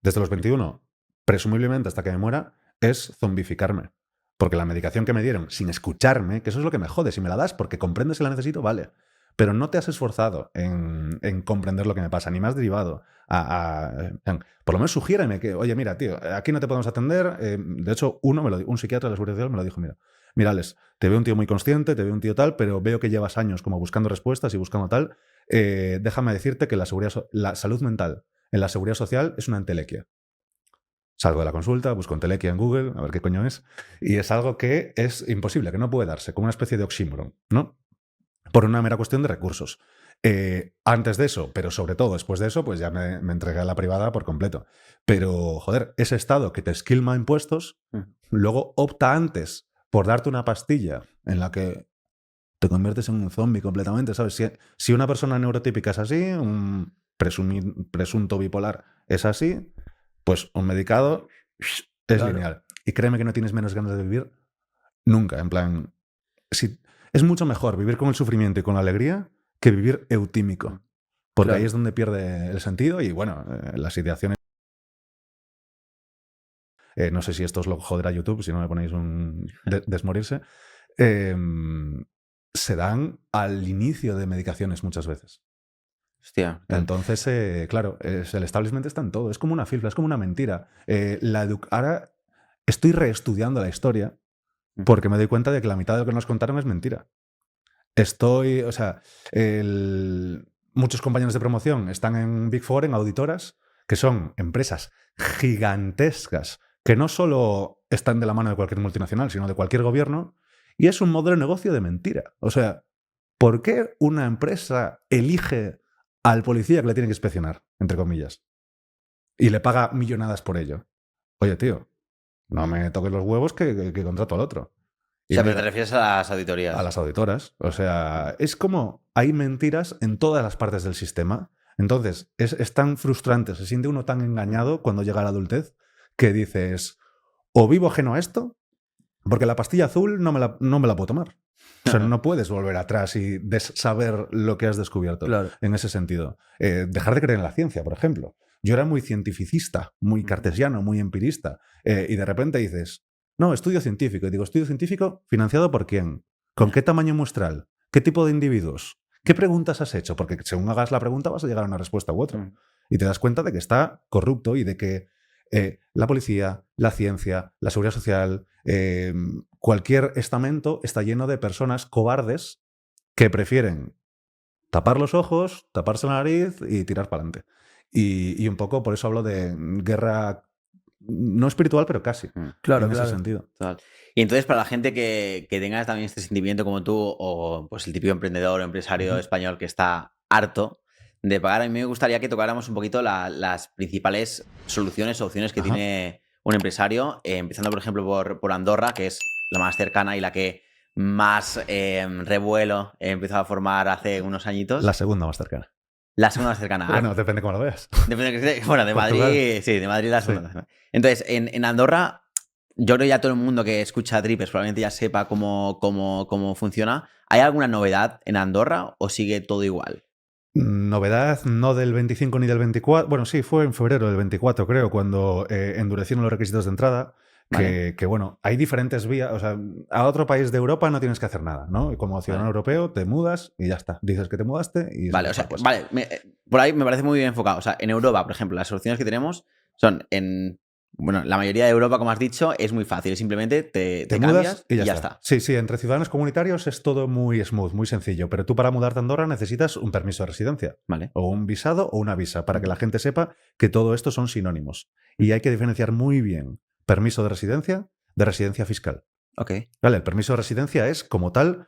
desde los 21, presumiblemente hasta que me muera, es zombificarme. Porque la medicación que me dieron sin escucharme, que eso es lo que me jode, si me la das porque comprendes que la necesito, vale. Pero no te has esforzado en comprender lo que me pasa, ni me has derivado por lo menos sugiéreme que, oye, mira, tío, aquí no te podemos atender. De hecho, un psiquiatra de la Seguridad Social me lo dijo, mira, Alex, te veo un tío muy consciente, te veo un tío tal, pero veo que llevas años como buscando respuestas y buscando tal. Déjame decirte que la salud mental en la Seguridad Social es una entelequia. Salgo de la consulta, busco entelequia en Google, a ver qué coño es, y es algo que es imposible, que no puede darse, como una especie de oxímoron, ¿no? Por una mera cuestión de recursos. Antes de eso, pero sobre todo después de eso, pues ya me entregué a la privada por completo. Pero, joder, ese estado que te esquilma impuestos, luego opta antes por darte una pastilla en la que te conviertes en un zombie completamente, ¿sabes? Si una persona neurotípica es así, un presunto bipolar es así, pues un medicado es lineal. Y créeme que no tienes menos ganas de vivir nunca. En plan, es mucho mejor vivir con el sufrimiento y con la alegría que vivir eutímico. Porque ahí es donde pierde el sentido y, bueno, las ideaciones... no sé si esto os lo joderá YouTube, si no me ponéis un desmorirse. Se dan al inicio de medicaciones muchas veces. Hostia. Entonces, claro, el establishment está en todo. Es como una filtra, es como una mentira. Ahora estoy reestudiando la historia porque me doy cuenta de que la mitad de lo que nos contaron es mentira. O sea, muchos compañeros de promoción están en Big Four, en auditoras, que son empresas gigantescas, que no solo están de la mano de cualquier multinacional, sino de cualquier gobierno, y es un modelo de negocio de mentira. O sea, ¿por qué una empresa elige al policía que le tiene que inspeccionar, entre comillas, y le paga millonadas por ello? Oye, tío, no me toques los huevos que contrato al otro. O sea, pero te refieres a las auditorías. A las auditoras. O sea, es como hay mentiras en todas las partes del sistema. Entonces, es tan frustrante, se siente uno tan engañado cuando llega a la adultez que dices, o vivo ajeno a esto, porque la pastilla azul no me la puedo tomar. O sea, no puedes volver atrás y saber lo que has descubierto. Claro. En ese sentido. Dejar de creer en la ciencia, por ejemplo. Yo era muy cientificista, muy cartesiano, muy empirista. Y de repente dices, no, estudio científico. Y digo, ¿estudio científico financiado por quién? ¿Con qué tamaño muestral? ¿Qué tipo de individuos? ¿Qué preguntas has hecho? Porque según hagas la pregunta vas a llegar a una respuesta u otra. Y te das cuenta de que está corrupto y de que la policía, la ciencia, la seguridad social, cualquier estamento está lleno de personas cobardes que prefieren tapar los ojos, taparse la nariz y tirar para adelante. Y un poco por eso hablo de guerra no espiritual, pero casi. Claro, en ese sentido. Total. Y entonces, para la gente que tenga también este sentimiento como tú, o pues el típico emprendedor o empresario español que está harto de pagar, a mí me gustaría que tocáramos un poquito las principales soluciones o opciones que tiene un empresario, empezando, por ejemplo, por Andorra, que es la más cercana y la que más revuelo empezó a formar hace unos añitos? La segunda más cercana. La segunda más cercana. Bueno, depende cómo lo veas. Bueno, de Portugal. Madrid, sí, de Madrid la segunda. Sí. Entonces, en Andorra, yo creo que ya todo el mundo que escucha Tripes probablemente ya sepa cómo funciona. ¿Hay alguna novedad en Andorra o sigue todo igual? Novedad no del 25 ni del 24. Bueno, sí, fue en febrero del 24, creo, cuando endurecieron los requisitos de entrada. Vale. Que bueno, hay diferentes vías. O sea, a otro país de Europa no tienes que hacer nada, ¿no? Y como ciudadano europeo te mudas y ya está. Dices que te mudaste y... Vale, o sea, vale, por ahí me parece muy bien enfocado. O sea, en Europa, por ejemplo, las soluciones que tenemos son en... Bueno, la mayoría de Europa, como has dicho, es muy fácil. Simplemente te mudas cambias y ya está. Sí, sí, entre ciudadanos comunitarios es todo muy smooth, muy sencillo. Pero tú para mudarte a Andorra necesitas un permiso de residencia. Vale. O un visado o una visa, para que la gente sepa que todo esto son sinónimos. Y hay que diferenciar muy bien permiso de residencia fiscal. Ok. Vale, el permiso de residencia es, como tal,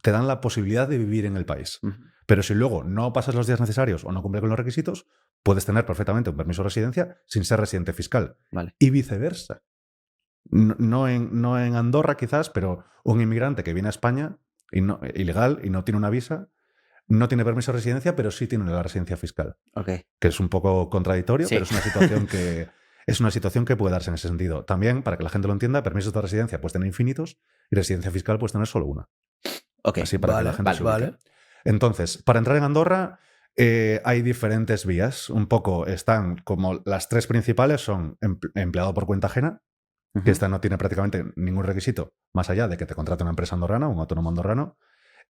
te dan la posibilidad de vivir en el país. Pero si luego no pasas los días necesarios o no cumple con los requisitos, puedes tener perfectamente un permiso de residencia sin ser residente fiscal. Vale. Y viceversa. No en Andorra quizás, pero un inmigrante que viene a España ilegal y no tiene una visa, no tiene permiso de residencia, pero sí tiene la residencia fiscal. Okay. Que es un poco contradictorio, sí. Pero es una situación que... Es una situación que puede darse en ese sentido. También, para que la gente lo entienda, permisos de residencia puedes tener infinitos y residencia fiscal puedes tener solo una. Okay. Así para que la gente se ubique. Entonces, para entrar en Andorra hay diferentes vías. Un poco están como las tres principales son empleado por cuenta ajena, que esta no tiene prácticamente ningún requisito más allá de que te contrate una empresa andorrana, un autónomo andorrano.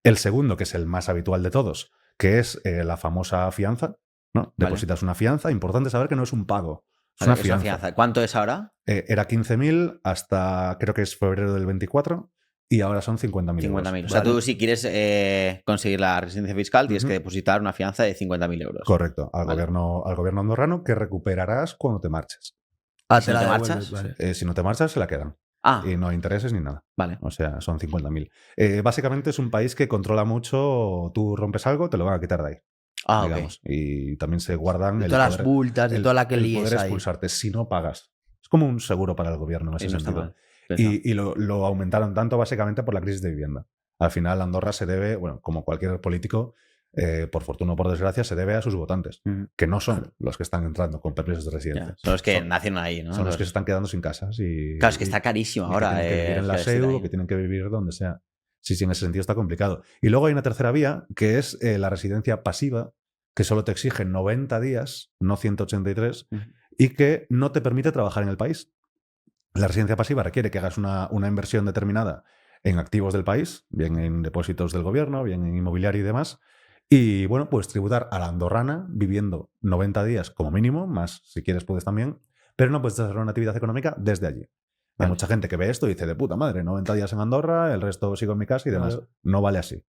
El segundo, que es el más habitual de todos, que es la famosa fianza, ¿no? Depositas una fianza. Importante saber que no es un pago. Es una fianza. ¿Cuánto es ahora? Era 15.000 hasta creo que es febrero del 24 y ahora son 50.000 euros. 50.000. O sea, tú si quieres conseguir la residencia fiscal tienes que depositar una fianza de 50.000 euros. Correcto, al gobierno andorrano, que recuperarás cuando te marches. Si no te marchas, si no te marchas, se la quedan. Y no intereses ni nada. Vale. O sea, son 50.000. Básicamente es un país que controla mucho. Tú rompes algo, te lo van a quitar de ahí. Digamos. Okay. Y también se guardan de todas las multas, de toda la que líes poder expulsarte si no pagas. Es como un seguro para el gobierno en ese sentido. Y lo aumentaron tanto básicamente por la crisis de vivienda. Al final Andorra se debe, bueno, como cualquier político, por fortuna o por desgracia, se debe a sus votantes, que no son los que están entrando con permisos de residencia. Son los que nacen ahí, ¿no? Son los que se están quedando sin casas. Claro, es que está carísimo ahora. Que tienen que vivir en la SEU o que tienen que vivir donde sea. Sí, en ese sentido está complicado. Y luego hay una tercera vía, que es la residencia pasiva, que solo te exige 90 días, no 183, y que no te permite trabajar en el país. La residencia pasiva requiere que hagas una inversión determinada en activos del país, bien en depósitos del gobierno, bien en inmobiliario y demás. Y bueno, puedes tributar a la andorrana viviendo 90 días como mínimo, más si quieres puedes también, pero no puedes desarrollar una actividad económica desde allí. Hay mucha gente que ve esto y dice, de puta madre, 90 días en Andorra, el resto sigo en mi casa y demás. Claro. No vale así.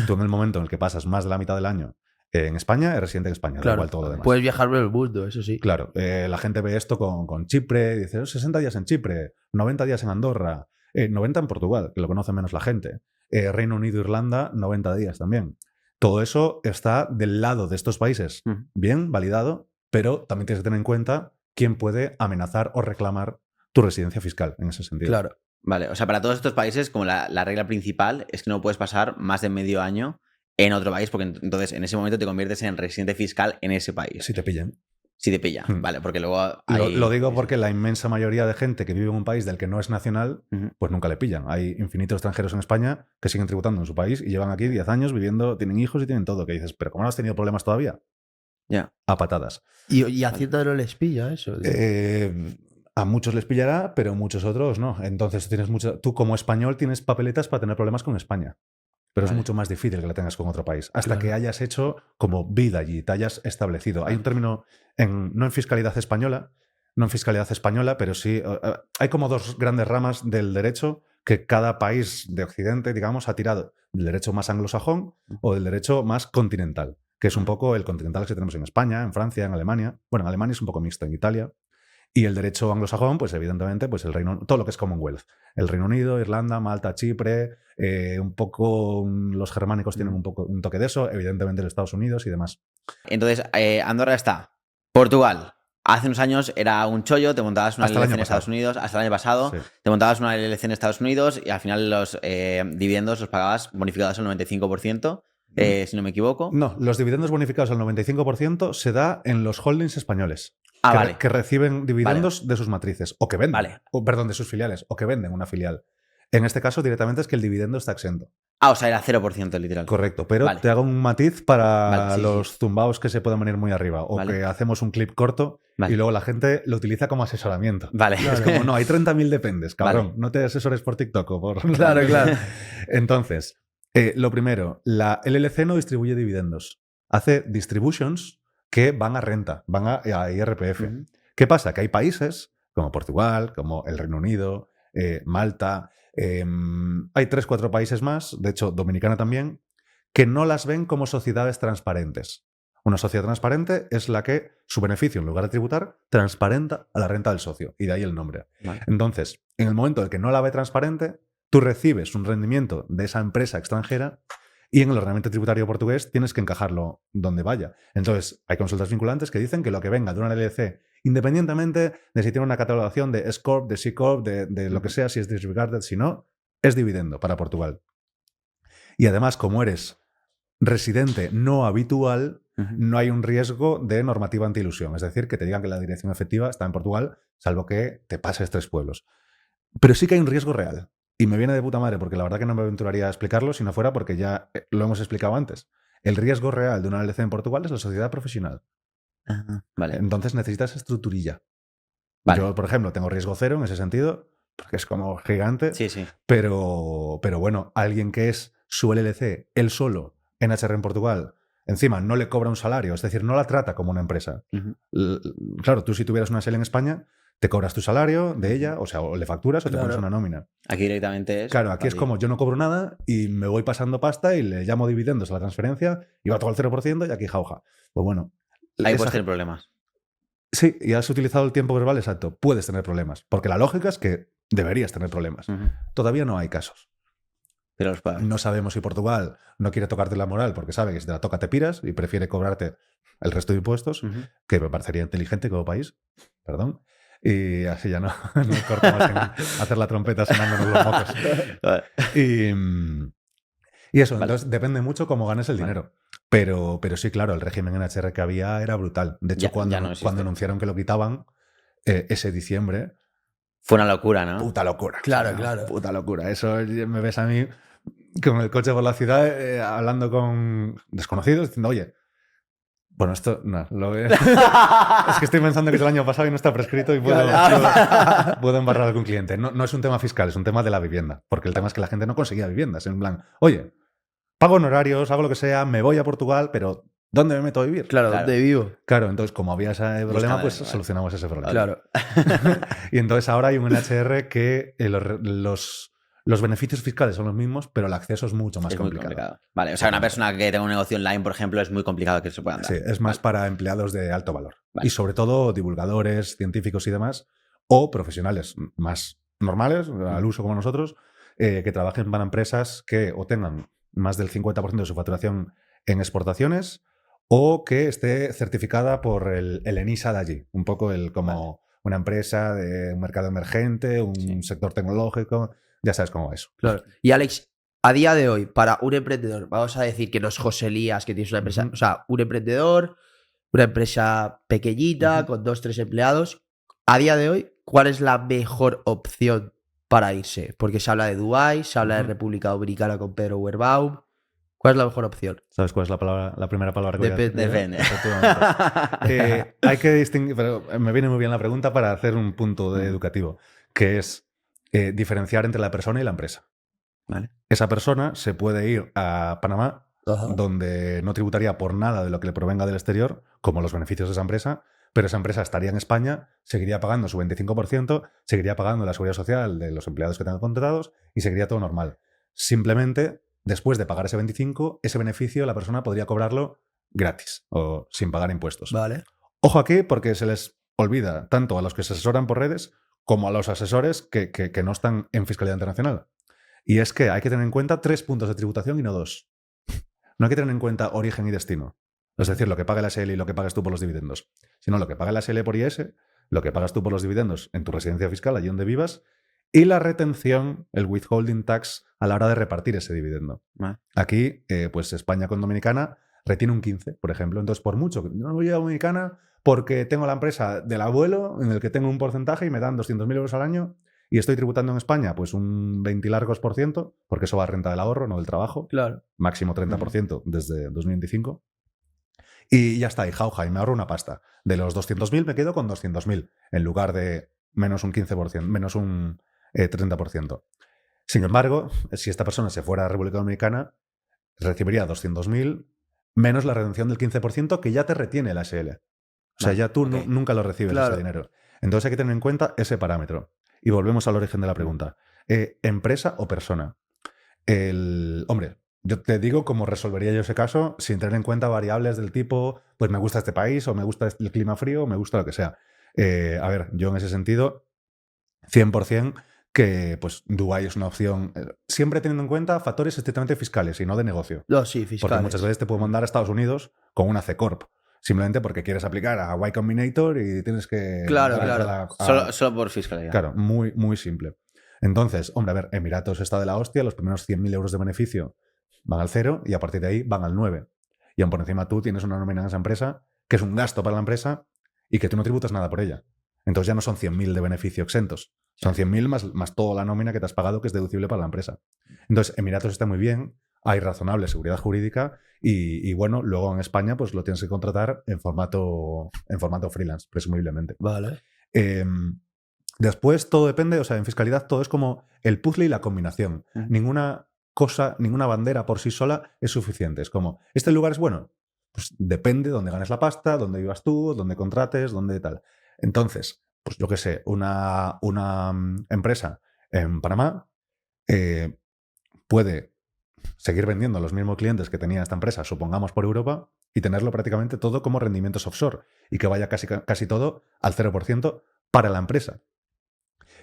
Tú en el momento en el que pasas más de la mitad del año en España, eres residente en España, claro, da igual todo lo demás. Puedes viajar por el mundo, eso sí. Claro, la gente ve esto con Chipre, dice 60 días en Chipre, 90 días en Andorra, 90 en Portugal, que lo conoce menos la gente, Reino Unido, Irlanda, 90 días también. Todo eso está del lado de estos países, bien validado, pero también tienes que tener en cuenta quién puede amenazar o reclamar tu residencia fiscal en ese sentido. Claro. Vale, o sea, para todos estos países, como la regla principal es que no puedes pasar más de medio año en otro país, porque entonces en ese momento te conviertes en residente fiscal en ese país. Si te pillan. Si te pilla, vale, porque luego lo digo porque la inmensa mayoría de gente que vive en un país del que no es nacional, pues nunca le pillan. Hay infinitos extranjeros en España que siguen tributando en su país y llevan aquí 10 años viviendo, tienen hijos y tienen todo, que dices, pero ¿cómo no has tenido problemas todavía? Ya. A patadas. ¿Y a Hacienda no les pilla eso? A muchos les pillará, pero muchos otros no. Entonces tú como español tienes papeletas para tener problemas con España. Pero es mucho más difícil que la tengas con otro país. Hasta que hayas hecho como vida allí, te hayas establecido. Hay un término, no en fiscalidad española, pero sí, hay como dos grandes ramas del derecho que cada país de Occidente, digamos, ha tirado. El derecho más anglosajón o el derecho más continental, que es un poco el continental que tenemos en España, en Francia, en Alemania. Bueno, en Alemania es un poco mixto, en Italia. Y el derecho anglosajón, pues evidentemente, pues todo lo que es Commonwealth. El Reino Unido, Irlanda, Malta, Chipre, un poco los germánicos tienen un toque de eso, evidentemente los Estados Unidos y demás. Entonces, Andorra está, Portugal, hace unos años era un chollo, te montabas una Hasta el LLC año en Estados Unidos, hasta el año pasado, Sí. te montabas una LLC en Estados Unidos y al final los dividendos los pagabas bonificados al 95%, si no me equivoco. No, los dividendos bonificados al 95% se da en los holdings españoles. Ah, que, vale. que reciben dividendos de sus matrices, o que venden, Vale. perdón, de sus filiales, o que venden una filial. En este caso, directamente es que el dividendo está exento. Ah, o sea, era 0% literal. Correcto, pero Vale. te hago un matiz para Vale, sí, los zumbaos que se puedan venir muy arriba, o Vale. que hacemos un clip corto Vale. y luego la gente lo utiliza como asesoramiento. Vale. Es como, no, hay 30.000 dependes, cabrón, Vale. no te asesores por TikTok o por... Claro. Entonces, lo primero, la LLC no distribuye dividendos, hace distributions que van a renta, van a IRPF. Ujú. ¿Qué pasa? Que hay países como Portugal, como el Reino Unido, Malta, hay 3-4 países más, de hecho Dominicana también, que no las ven como sociedades transparentes. Una sociedad transparente es la que su beneficio, en lugar de tributar, transparenta a la renta del socio, y de ahí el nombre. Vale. Entonces, en el momento en que no la ve transparente, tú recibes un rendimiento de esa empresa extranjera y en el ordenamiento tributario portugués tienes que encajarlo donde vaya. Entonces, hay consultas vinculantes que dicen que lo que venga de una LLC, independientemente de si tiene una catalogación de S Corp, de C Corp, de lo que sea, si es disregarded, si no, es dividendo para Portugal. Y además, como eres residente no habitual, Ujú. no hay un riesgo de normativa anti-ilusión. Es decir, que te digan que la dirección efectiva está en Portugal, salvo que te pases 3 pueblos. Pero sí que hay un riesgo real. Y me viene de puta madre, porque la verdad que no me aventuraría a explicarlo si no fuera porque ya lo hemos explicado antes. El riesgo real de una LLC en Portugal es la sociedad profesional. Ajá. Vale. Entonces necesitas estructurilla. Vale. Yo, por ejemplo, tengo riesgo cero en ese sentido, porque es como gigante. Sí, sí. Pero bueno, alguien que es su LLC, él solo, NHR en Portugal, encima no le cobra un salario, es decir, no la trata como una empresa. Ujú. Claro, tú si tuvieras una SL en España, te cobras tu salario de ella, o sea, o le facturas o te Claro. pones una nómina. Aquí directamente es. Claro, aquí es como yo no cobro nada y me voy pasando pasta y le llamo dividendos a la transferencia y va todo al 0% y aquí jauja. Pues bueno. Ahí esa- puedes tener problemas. Sí, y has utilizado el tiempo verbal exacto. Puedes tener problemas. Porque la lógica es que deberías tener problemas. Ujú. Todavía no hay casos. Pero los puedes. No sabemos si Portugal no quiere tocarte la moral porque sabe que si te la toca te piras y prefiere cobrarte el resto de impuestos, Ujú. que me parecería inteligente como país. Perdón. Y así ya no corto más en hacer la trompeta sonándonos los mocos. Vale. Y eso, Vale. entonces depende mucho cómo ganes el Vale. dinero. Pero sí, claro, el régimen NHR que había era brutal. De hecho, Ya no existe. cuando anunciaron que lo quitaban, ese diciembre, Fue una locura, ¿no? puta locura. Claro, O sea, claro. Puta locura. Eso me ves a mí con el coche por la ciudad hablando con desconocidos diciendo, oye, bueno, esto no, es que estoy pensando que es el año pasado y no está prescrito y puedo embarrar a algún cliente. No es un tema fiscal, es un tema de la vivienda. Porque el tema es que la gente no conseguía viviendas. En plan, oye, pago honorarios, hago lo que sea, me voy a Portugal, pero ¿dónde me meto a vivir? Claro, Claro. ¿dónde vivo? Claro, entonces como había ese problema, pues vale. solucionamos ese problema. Claro. Y entonces ahora hay un NHR que los beneficios fiscales son los mismos, pero el acceso es mucho más Es muy complicado. complicado. Vale, o sea, una persona que tenga un negocio online, por ejemplo, es muy complicado que se pueda andar. Sí, es más para empleados de alto valor. Vale. Y sobre todo divulgadores, científicos y demás, o profesionales más normales, al uso como nosotros, que trabajen para empresas que o tengan más del 50% de su facturación en o que esté certificada por el ENISA de allí. Un poco como una empresa de un mercado emergente, un sector tecnológico. Ya sabes cómo va eso. Claro. Y Alex, a día de hoy, para un emprendedor, vamos a decir que no es José Lías, que tienes una empresa, Ujú. o sea, un emprendedor, una empresa pequeñita, Ujú. con 2-3 empleados, a día de hoy, ¿cuál es la mejor opción para irse? Porque se habla de Dubái, se habla de Ujú. República Dominicana con Pedro Werbaum. ¿Cuál es la mejor opción? ¿Sabes cuál es la primera palabra que voy a decir? Depende. Efectivamente. Hay que distinguir, pero me viene muy bien la pregunta para hacer un punto educativo, que es diferenciar entre la persona y la empresa. Vale. Esa persona se puede ir a Panamá, Ajá. donde no tributaría por nada de lo que le provenga del exterior, como los beneficios de esa empresa, pero esa empresa estaría en España, seguiría pagando su 25%, seguiría pagando la seguridad social de los empleados que tengan contratados y seguiría todo normal. Simplemente, después de pagar ese 25%, ese beneficio la persona podría cobrarlo gratis o sin pagar impuestos. Vale. Ojo aquí porque se les olvida tanto a los que se asesoran por redes como a los asesores que no están en fiscalidad internacional. Y es que hay que tener en cuenta 3 puntos de tributación y no 2. No hay que tener en cuenta origen y destino. Es decir, lo que paga la SL y lo que pagas tú por los dividendos. Sino lo que paga la SL por IS, lo que pagas tú por los dividendos en tu residencia fiscal, allí donde vivas, y la retención, el withholding tax, a la hora de repartir ese dividendo. Aquí, pues España con Dominicana retiene un 15, por ejemplo. Entonces, por mucho que yo no voy a Dominicana porque tengo la empresa del abuelo en el que tengo un porcentaje y me dan 200.000 euros al año y estoy tributando en España pues un 20 largos por ciento, porque eso va a renta del ahorro, no del trabajo. Claro. Máximo 30% desde 2025. Y ya está, y jauja, y me ahorro una pasta. De los 200.000 me quedo con 200.000 en lugar de menos un 15%, menos un 30%. Sin embargo, si esta persona se fuera a República Dominicana, recibiría 200.000 menos la retención del 15% que ya te retiene la SL. O sea, ya tú nunca lo recibes ese dinero. Entonces hay que tener en cuenta ese parámetro. Y volvemos al origen de la pregunta. ¿Empresa o persona? Hombre, yo te digo cómo resolvería yo ese caso sin tener en cuenta variables del tipo, pues me gusta este país, o me gusta el clima frío, o me gusta lo que sea. A ver, yo en ese sentido, 100% que pues Dubái es una opción, siempre teniendo en cuenta factores estrictamente fiscales y no de negocio. No, sí, fiscales. Porque muchas veces te puedo mandar a Estados Unidos con una C Corp, simplemente porque quieres aplicar a Y Combinator y tienes que... Claro. Solo por fiscalidad. Claro, muy, muy simple. Entonces, hombre, a ver, Emiratos está de la hostia, los primeros 100.000 euros de beneficio van al 0 y a partir de ahí van al 9. Y aún por encima tú tienes una nómina en esa empresa que es un gasto para la empresa y que tú no tributas nada por ella. Entonces ya no son 100.000 de beneficio exentos. Son 100.000 más toda la nómina que te has pagado que es deducible para la empresa. Entonces, Emiratos está muy bien, hay razonable seguridad jurídica y bueno, luego en España pues lo tienes que contratar en formato freelance, presumiblemente. Vale. Después todo depende, o sea, en fiscalidad todo es como el puzzle y la combinación. Ninguna cosa, ninguna bandera por sí sola es suficiente. Es como, ¿este lugar es bueno? Pues depende de dónde ganes la pasta, dónde vivas tú, dónde contrates, dónde tal. Entonces, pues yo qué sé, una empresa en Panamá puede seguir vendiendo a los mismos clientes que tenía esta empresa, supongamos por Europa, y tenerlo prácticamente todo como rendimientos offshore y que vaya casi todo al 0% para la empresa.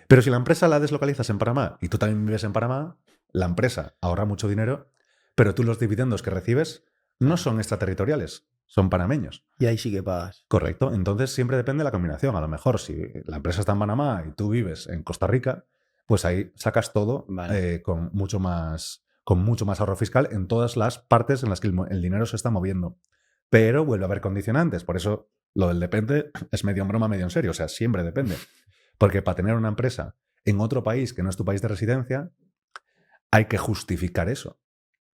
Pero si la empresa la deslocalizas en Panamá y tú también vives en Panamá, la empresa ahorra mucho dinero, pero tú los dividendos que recibes no son extraterritoriales, son panameños. Y ahí sí que pagas. Correcto. Entonces siempre depende de la combinación. A lo mejor si la empresa está en Panamá y tú vives en Costa Rica, pues ahí sacas todo con mucho más ahorro fiscal en todas las partes en las que el dinero se está moviendo. Pero vuelve a haber condicionantes. Por eso lo del depende es medio en broma, medio en serio. O sea, siempre depende. Porque para tener una empresa en otro país que no es tu país de residencia, hay que justificar eso.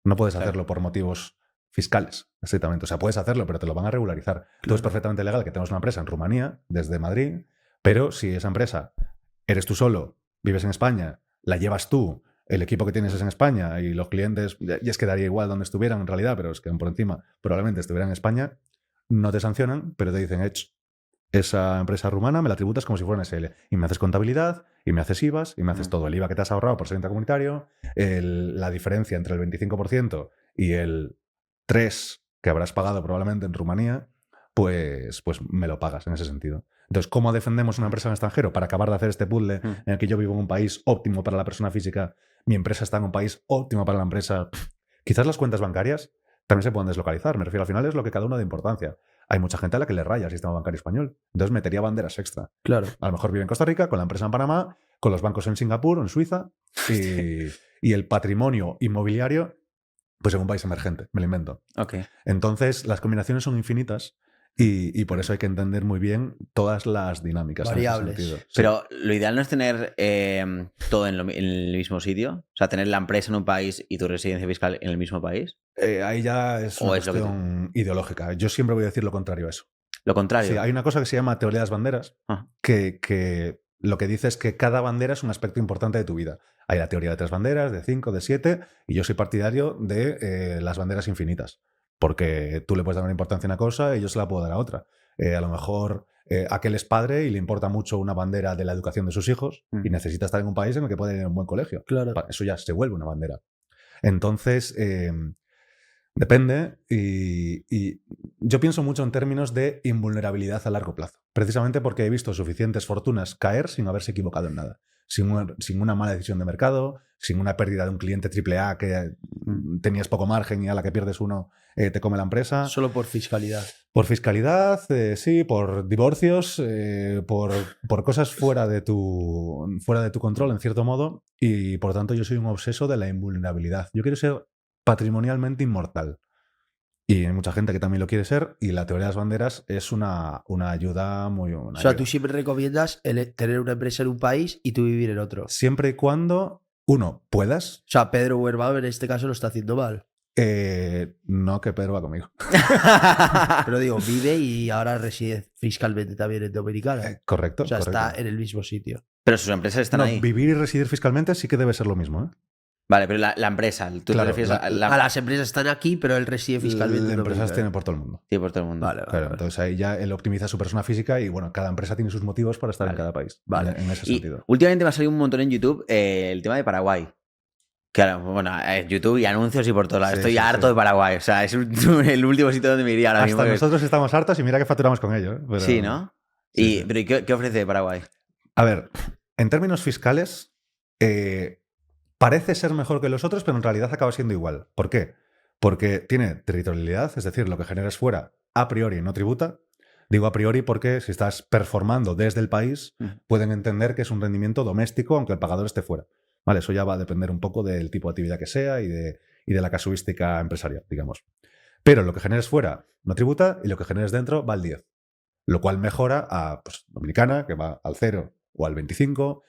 No puedes hacerlo por motivos fiscales, exactamente. O sea, puedes hacerlo, pero te lo van a regularizar. Claro. Entonces es perfectamente legal que tengas una empresa en Rumanía, desde Madrid, pero si esa empresa eres tú solo, vives en España, la llevas tú, el equipo que tienes es en España y los clientes, y es que daría igual donde estuvieran en realidad, pero es que por encima probablemente estuvieran en España, no te sancionan, pero te dicen, esa empresa rumana me la tributas como si fuera una SL. Y me haces contabilidad, y me haces IVAs, y me haces todo. El IVA que te has ahorrado por ser intracomunitario, la diferencia entre el 25% y el 3% que habrás pagado probablemente en Rumanía, pues me lo pagas en ese sentido. Entonces, ¿cómo defendemos una empresa en el extranjero? Para acabar de hacer este puzzle en el que yo vivo en un país óptimo para la persona física, mi empresa está en un país óptimo para la empresa. Quizás las cuentas bancarias también se pueden deslocalizar. Me refiero, al final es lo que cada uno de importancia. Hay mucha gente a la que le raya el sistema bancario español. Entonces metería banderas extra. Claro. A lo mejor vive en Costa Rica, con la empresa en Panamá, con los bancos en Singapur o en Suiza y el patrimonio inmobiliario pues en un país emergente. Me lo invento. Okay. Entonces las combinaciones son infinitas y por eso hay que entender muy bien todas las dinámicas. Variables. En ese sentido. Pero lo ideal no es tener todo en el mismo sitio. O sea, tener la empresa en un país y tu residencia fiscal en el mismo país. Ahí ya es una cuestión ideológica. Yo siempre voy a decir lo contrario a eso. Lo contrario. Sí, hay una cosa que se llama teoría de las banderas, que lo que dice es que cada bandera es un aspecto importante de tu vida. Hay la teoría de 3 banderas, de 5, de 7, y yo soy partidario de las banderas infinitas. Porque tú le puedes dar una importancia a una cosa y yo se la puedo dar a otra. A lo mejor aquel es padre y le importa mucho una bandera de la educación de sus hijos y necesita estar en un país en el que puede ir a un buen colegio. Claro. Eso ya se vuelve una bandera. Entonces, depende y yo pienso mucho en términos de invulnerabilidad a largo plazo. Precisamente porque he visto suficientes fortunas caer sin haberse equivocado en nada. sin una mala decisión de mercado, sin una pérdida de un cliente AAA que tenías poco margen y a la que pierdes uno te come la empresa. Solo por fiscalidad. Por fiscalidad, sí, por divorcios, por cosas fuera de tu control, en cierto modo, y por tanto yo soy un obseso de la invulnerabilidad. Yo quiero ser patrimonialmente inmortal. Y hay mucha gente que también lo quiere ser, y la teoría de las banderas es una ayuda muy... O sea, tú siempre recomiendas tener una empresa en un país y tú vivir en otro. Siempre y cuando, uno, puedas. O sea, Pedro Huerbao en este caso lo está haciendo mal. No, que Pedro va conmigo. Pero digo, vive y ahora reside fiscalmente también en Dominicana. Correcto. O sea, correcto. está en el mismo sitio. Pero sus empresas están ahí. Vivir y residir fiscalmente sí que debe ser lo mismo, ¿eh? Vale, pero la empresa, tú Claro, te refieres a las empresas están aquí, pero él reside fiscalmente Las en empresas Dominicana. tienen por todo el mundo. Sí, por todo el mundo. Vale, Claro, entonces ahí ya él optimiza su persona física y bueno, cada empresa tiene sus motivos para estar en cada país. Vale. En ese Y sentido. últimamente me ha salido un montón en YouTube el tema de Paraguay. Claro, bueno, YouTube y anuncios y por todos lados. Sí, Estoy sí, harto sí. de Paraguay. O sea, es el último sitio donde me iría ahora mismo. Hasta nosotros estamos hartos y mira que facturamos con ello. Pero... Sí, ¿no? Sí, sí. Pero ¿y qué ofrece Paraguay? A ver, en términos fiscales, parece ser mejor que los otros, pero en realidad acaba siendo igual. ¿Por qué? Porque tiene territorialidad, es decir, lo que generes fuera a priori no tributa. Digo a priori porque si estás performando desde el país, pueden entender que es un rendimiento doméstico, aunque el pagador esté fuera. Vale, eso ya va a depender un poco del tipo de actividad que sea y de la casuística empresarial, digamos. Pero lo que generes fuera no tributa y lo que generes dentro va al 10. Lo cual mejora a Dominicana, que va al 0 o al 25,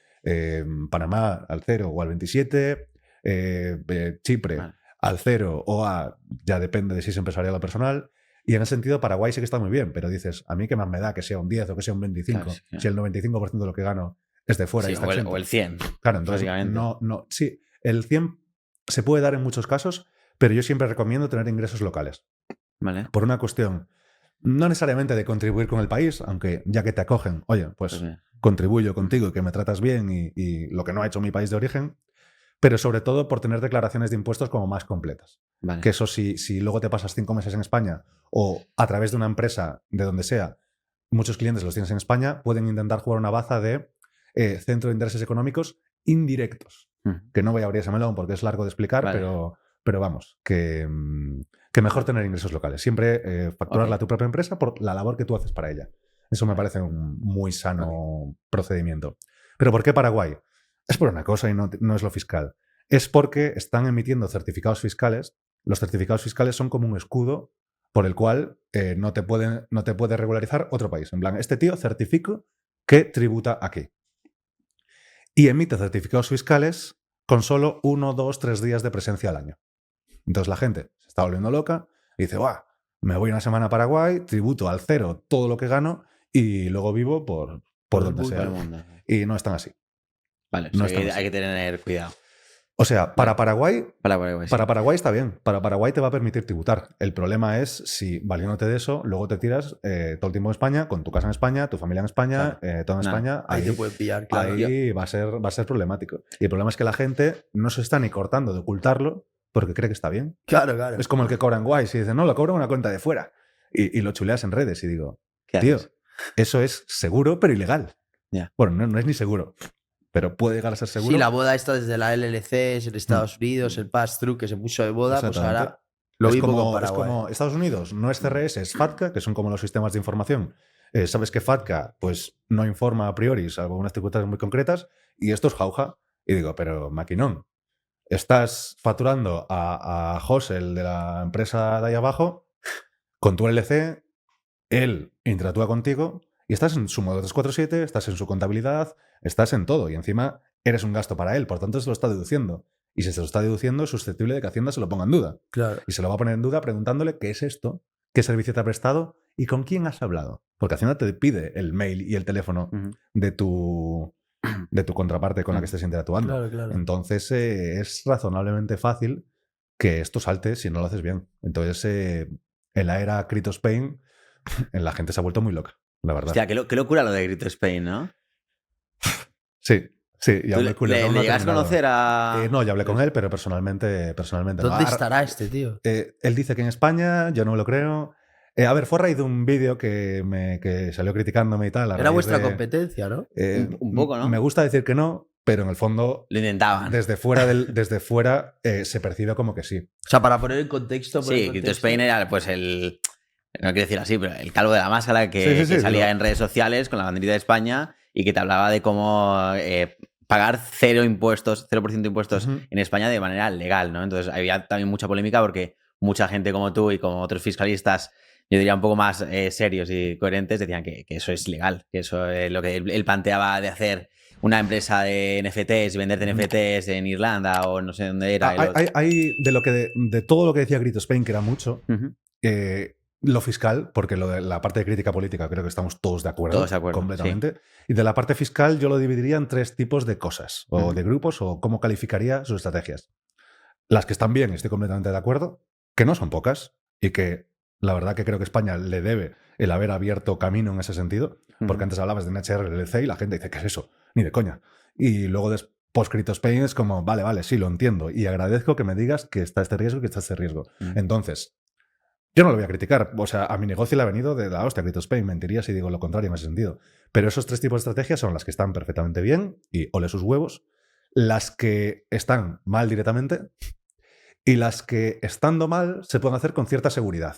Panamá al 0 o al 27, Chipre al 0 o a, ya depende de si es empresarial o personal. Y en ese sentido Paraguay sí que está muy bien, pero dices, a mí qué más me da que sea un 10 o que sea un 25, Claro, sí. si el 95% de lo que gano es de fuera Sí, y está exento. o el 100. Claro, entonces sí, el 100 se puede dar en muchos casos, pero yo siempre recomiendo tener ingresos locales. Vale. Por una cuestión, no necesariamente de contribuir con el país, aunque ya que te acogen, oye, pues contribuyo contigo y que me tratas bien y lo que no ha hecho mi país de origen, pero sobre todo por tener declaraciones de impuestos como más completas. Vale. Que eso si luego te pasas 5 meses en España o a través de una empresa de donde sea, muchos clientes los tienes en España, pueden intentar jugar una baza de centro de intereses económicos indirectos. Que no voy a abrir ese melón porque es largo de explicar, Vale. pero vamos, que mejor tener ingresos locales. Siempre facturarla a tu propia empresa por la labor que tú haces para ella. Eso me parece un muy sano procedimiento. ¿Pero por qué Paraguay? Es por una cosa y no es lo fiscal. Es porque están emitiendo certificados fiscales. Los certificados fiscales son como un escudo por el cual no te puede regularizar otro país. En plan, este tío certifico que tributa aquí. Y emite certificados fiscales con solo 1, 2, 3 días de presencia al año. Entonces la gente se está volviendo loca y dice, ¡guau! Me voy una semana a Paraguay, tributo al 0 todo lo que gano y luego vivo por donde sea. Y no están así. Vale, No o sea, hay que tener cuidado. O sea, para Paraguay Sí. Para Paraguay está bien. Para Paraguay te va a permitir tributar. El problema es si, valiéndote de eso, luego te tiras todo el tiempo en España, con tu casa en España, tu familia en España, todo en España. Ahí te pueden pillar, claro. Ahí va a ser problemático. Y el problema es que la gente no se está ni cortando de ocultarlo porque cree que está bien. Claro, claro. Es como el que cobran Wise y dice, no, lo cobro en una cuenta de fuera. Y lo chuleas en redes y digo, tío, eso es seguro pero ilegal. Yeah. Bueno, no es ni seguro. Pero puede llegar a ser seguro. Sí, la moda esta desde la LLC en Estados Unidos, el pass-through que se puso de moda, pues ahora lo mismo con Paraguay. Es como Estados Unidos no es CRS, es FATCA, que son como los sistemas de información. Sabes que FATCA pues, no informa a priori, salvo unas circunstancias muy concretas, y esto es jauja. Y digo, pero maquinón, estás facturando a José, el de la empresa de ahí abajo, con tu LLC, él interactúa contigo y estás en su modo 347, estás en su contabilidad, estás en todo y encima eres un gasto para él, por tanto se lo está deduciendo. Y si se lo está deduciendo es susceptible de que Hacienda se lo ponga en duda. Claro. Y se lo va a poner en duda preguntándole qué es esto, qué servicio te ha prestado y con quién has hablado. Porque Hacienda te pide el mail y el teléfono de tu contraparte con la que estés interactuando. Claro, claro. Entonces es razonablemente fácil que esto salte si no lo haces bien. Entonces en la era Crypto Spain la gente se ha vuelto muy loca, la verdad. Hostia, qué locura lo de Crypto Spain, ¿no? Sí, ya hablé con él. ¿Le llegas a conocer a...? No, ya hablé con él, pero personalmente ¿Dónde no. estará este tío? Él dice que en España, yo no me lo creo. A ver, fue a raíz de un vídeo que salió criticándome y tal. Era vuestra competencia, ¿no? Un poco, ¿no? Me gusta decir que no, pero en el fondo, Lo intentaban. desde fuera, se percibe como que sí. O sea, para poner en contexto... Sí, CryptoSpain era pues el... No quiero decir así, pero el calvo de la máscara que salía en redes sociales con la banderita de España y que te hablaba de cómo pagar 0% de impuestos en España de manera legal, ¿no? Entonces había también mucha polémica porque mucha gente como tú y como otros fiscalistas, yo diría un poco más serios y coherentes, decían que eso es ilegal, que eso es lo que él planteaba de hacer una empresa de NFTs, venderte NFTs en Irlanda o no sé dónde era. Hay de todo lo que decía CryptoSpain, que era mucho, lo fiscal, porque lo de la parte de crítica política creo que estamos todos de acuerdo. Todos de acuerdo, completamente. Sí. Y de la parte fiscal yo lo dividiría en 3 tipos de cosas, o de grupos, o cómo calificaría sus estrategias. Las que están bien, estoy completamente de acuerdo, que no son pocas, y que la verdad que creo que España le debe el haber abierto camino en ese sentido, porque antes hablabas de NHRLC y la gente dice, ¿qué es eso? Ni de coña. Y luego post CryptoSpain es como, vale, sí, lo entiendo, y agradezco que me digas que está este riesgo y que está este riesgo. Entonces, yo no lo voy a criticar. O sea, a mi negocio le ha venido de la hostia CryptoSpain. Mentiría si digo lo contrario en ese sentido. Pero esos 3 tipos de estrategias son las que están perfectamente bien y ole sus huevos, las que están mal directamente y las que, estando mal, se pueden hacer con cierta seguridad.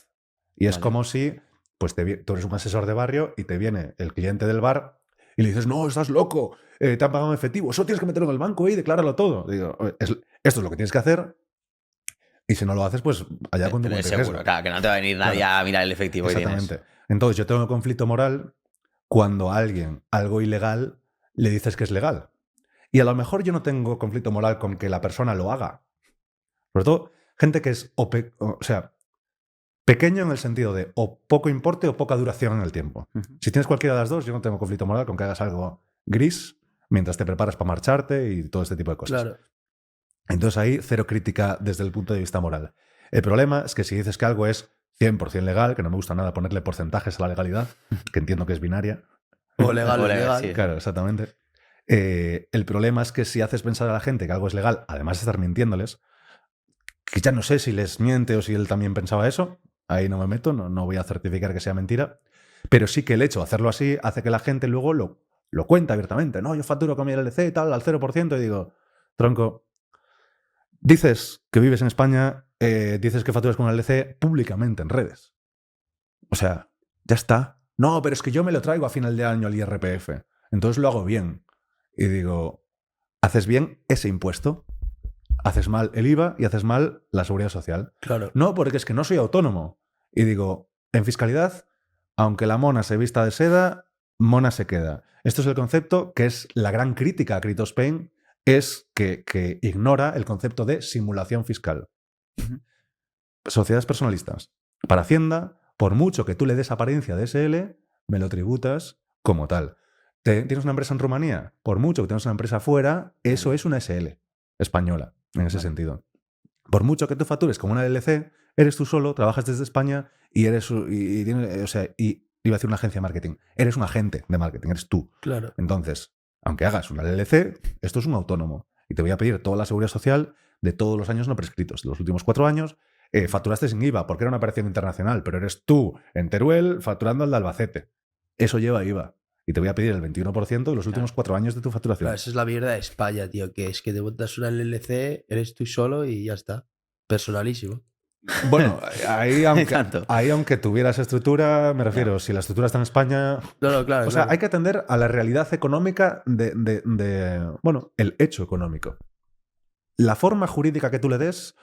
Y es como si pues tú eres un asesor de barrio y te viene el cliente del bar y le dices, no, estás loco, te han pagado en efectivo, eso tienes que meterlo en el banco y decláralo todo. Digo, esto es lo que tienes que hacer. Y si no lo haces, pues allá con tu riesgo. Seguro, claro, que no te va a venir nadie a mirar el efectivo. Exactamente. Entonces yo tengo conflicto moral cuando a alguien algo ilegal le dices que es legal. Y a lo mejor yo no tengo conflicto moral con que la persona lo haga. Sobre todo, gente que es pequeño en el sentido de o poco importe o poca duración en el tiempo. Si tienes cualquiera de las dos, yo no tengo conflicto moral con que hagas algo gris mientras te preparas para marcharte y todo este tipo de cosas. Claro. Entonces ahí cero crítica desde el punto de vista moral. El problema es que si dices que algo es 100% legal, que no me gusta nada ponerle porcentajes a la legalidad, que entiendo que es binaria. O legal o ilegal. Sí. Claro, exactamente. El problema es que si haces pensar a la gente que algo es legal, además de estar mintiéndoles, que ya no sé si les miente o si él también pensaba eso, ahí no me meto, no voy a certificar que sea mentira, pero sí que el hecho de hacerlo así hace que la gente luego lo cuenta abiertamente. No, yo facturo con mi LLC y tal, al 0%, y digo, tronco, dices que vives en España, dices que facturas con el LLC públicamente en redes. O sea, ya está. No, pero es que yo me lo traigo a final de año al IRPF. Entonces lo hago bien. Y digo, haces bien ese impuesto. Haces mal el IVA y haces mal la seguridad social. Claro. No, porque es que no soy autónomo. Y digo, en fiscalidad, aunque la mona se vista de seda, mona se queda. Esto es el concepto que es la gran crítica a CryptoSpain, es que ignora el concepto de simulación fiscal. Sociedades personalistas. Para Hacienda, por mucho que tú le des apariencia de SL, me lo tributas como tal. ¿Tienes una empresa en Rumanía? Por mucho que tengas una empresa fuera, eso es una SL española, en ese sentido. Por mucho que tú factures como una LLC, eres tú solo, trabajas desde España y iba a decir una agencia de marketing. Eres un agente de marketing, eres tú. Claro. Entonces, aunque hagas una LLC, esto es un autónomo. Y te voy a pedir toda la seguridad social de todos los años no prescritos. De los últimos 4 años, facturaste sin IVA porque era una operación internacional, pero eres tú en Teruel facturando al de Albacete. Eso lleva IVA. Y te voy a pedir el 21% de los últimos 4 años de tu facturación. Claro, eso es la mierda de España, tío. Que es que te montas una LLC, eres tú solo y ya está. Personalísimo. Bueno, ahí aunque tuvieras estructura, me refiero, si la estructura está en España... No, claro. O sea, hay que atender a la realidad económica bueno, el hecho económico. La forma jurídica que tú le des,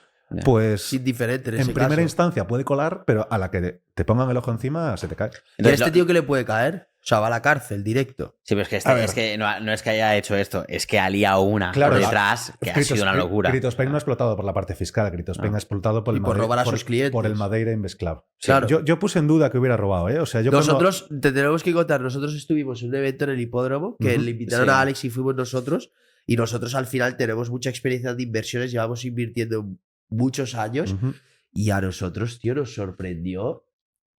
pues... Es indiferente en primera instancia puede colar, pero a la que te pongan el ojo encima se te cae. Entonces, ¿y a este tío qué le puede caer? O sea, va a la cárcel directo. Sí, pero es que no es que haya hecho esto, es que ha liado una por detrás que ha sido una locura. CryptoSpain no ha explotado por la parte fiscal, CryptoSpain ha explotado por robar a sus clientes. Por el Madeira Invest Club. Claro. Yo puse en duda que hubiera robado, ¿eh? O sea, nosotros, te tenemos que contar, nosotros estuvimos en un evento en el hipódromo que le invitaron a Alex y fuimos nosotros, y nosotros al final tenemos mucha experiencia de inversiones, llevamos invirtiendo muchos años, y a nosotros, tío, nos sorprendió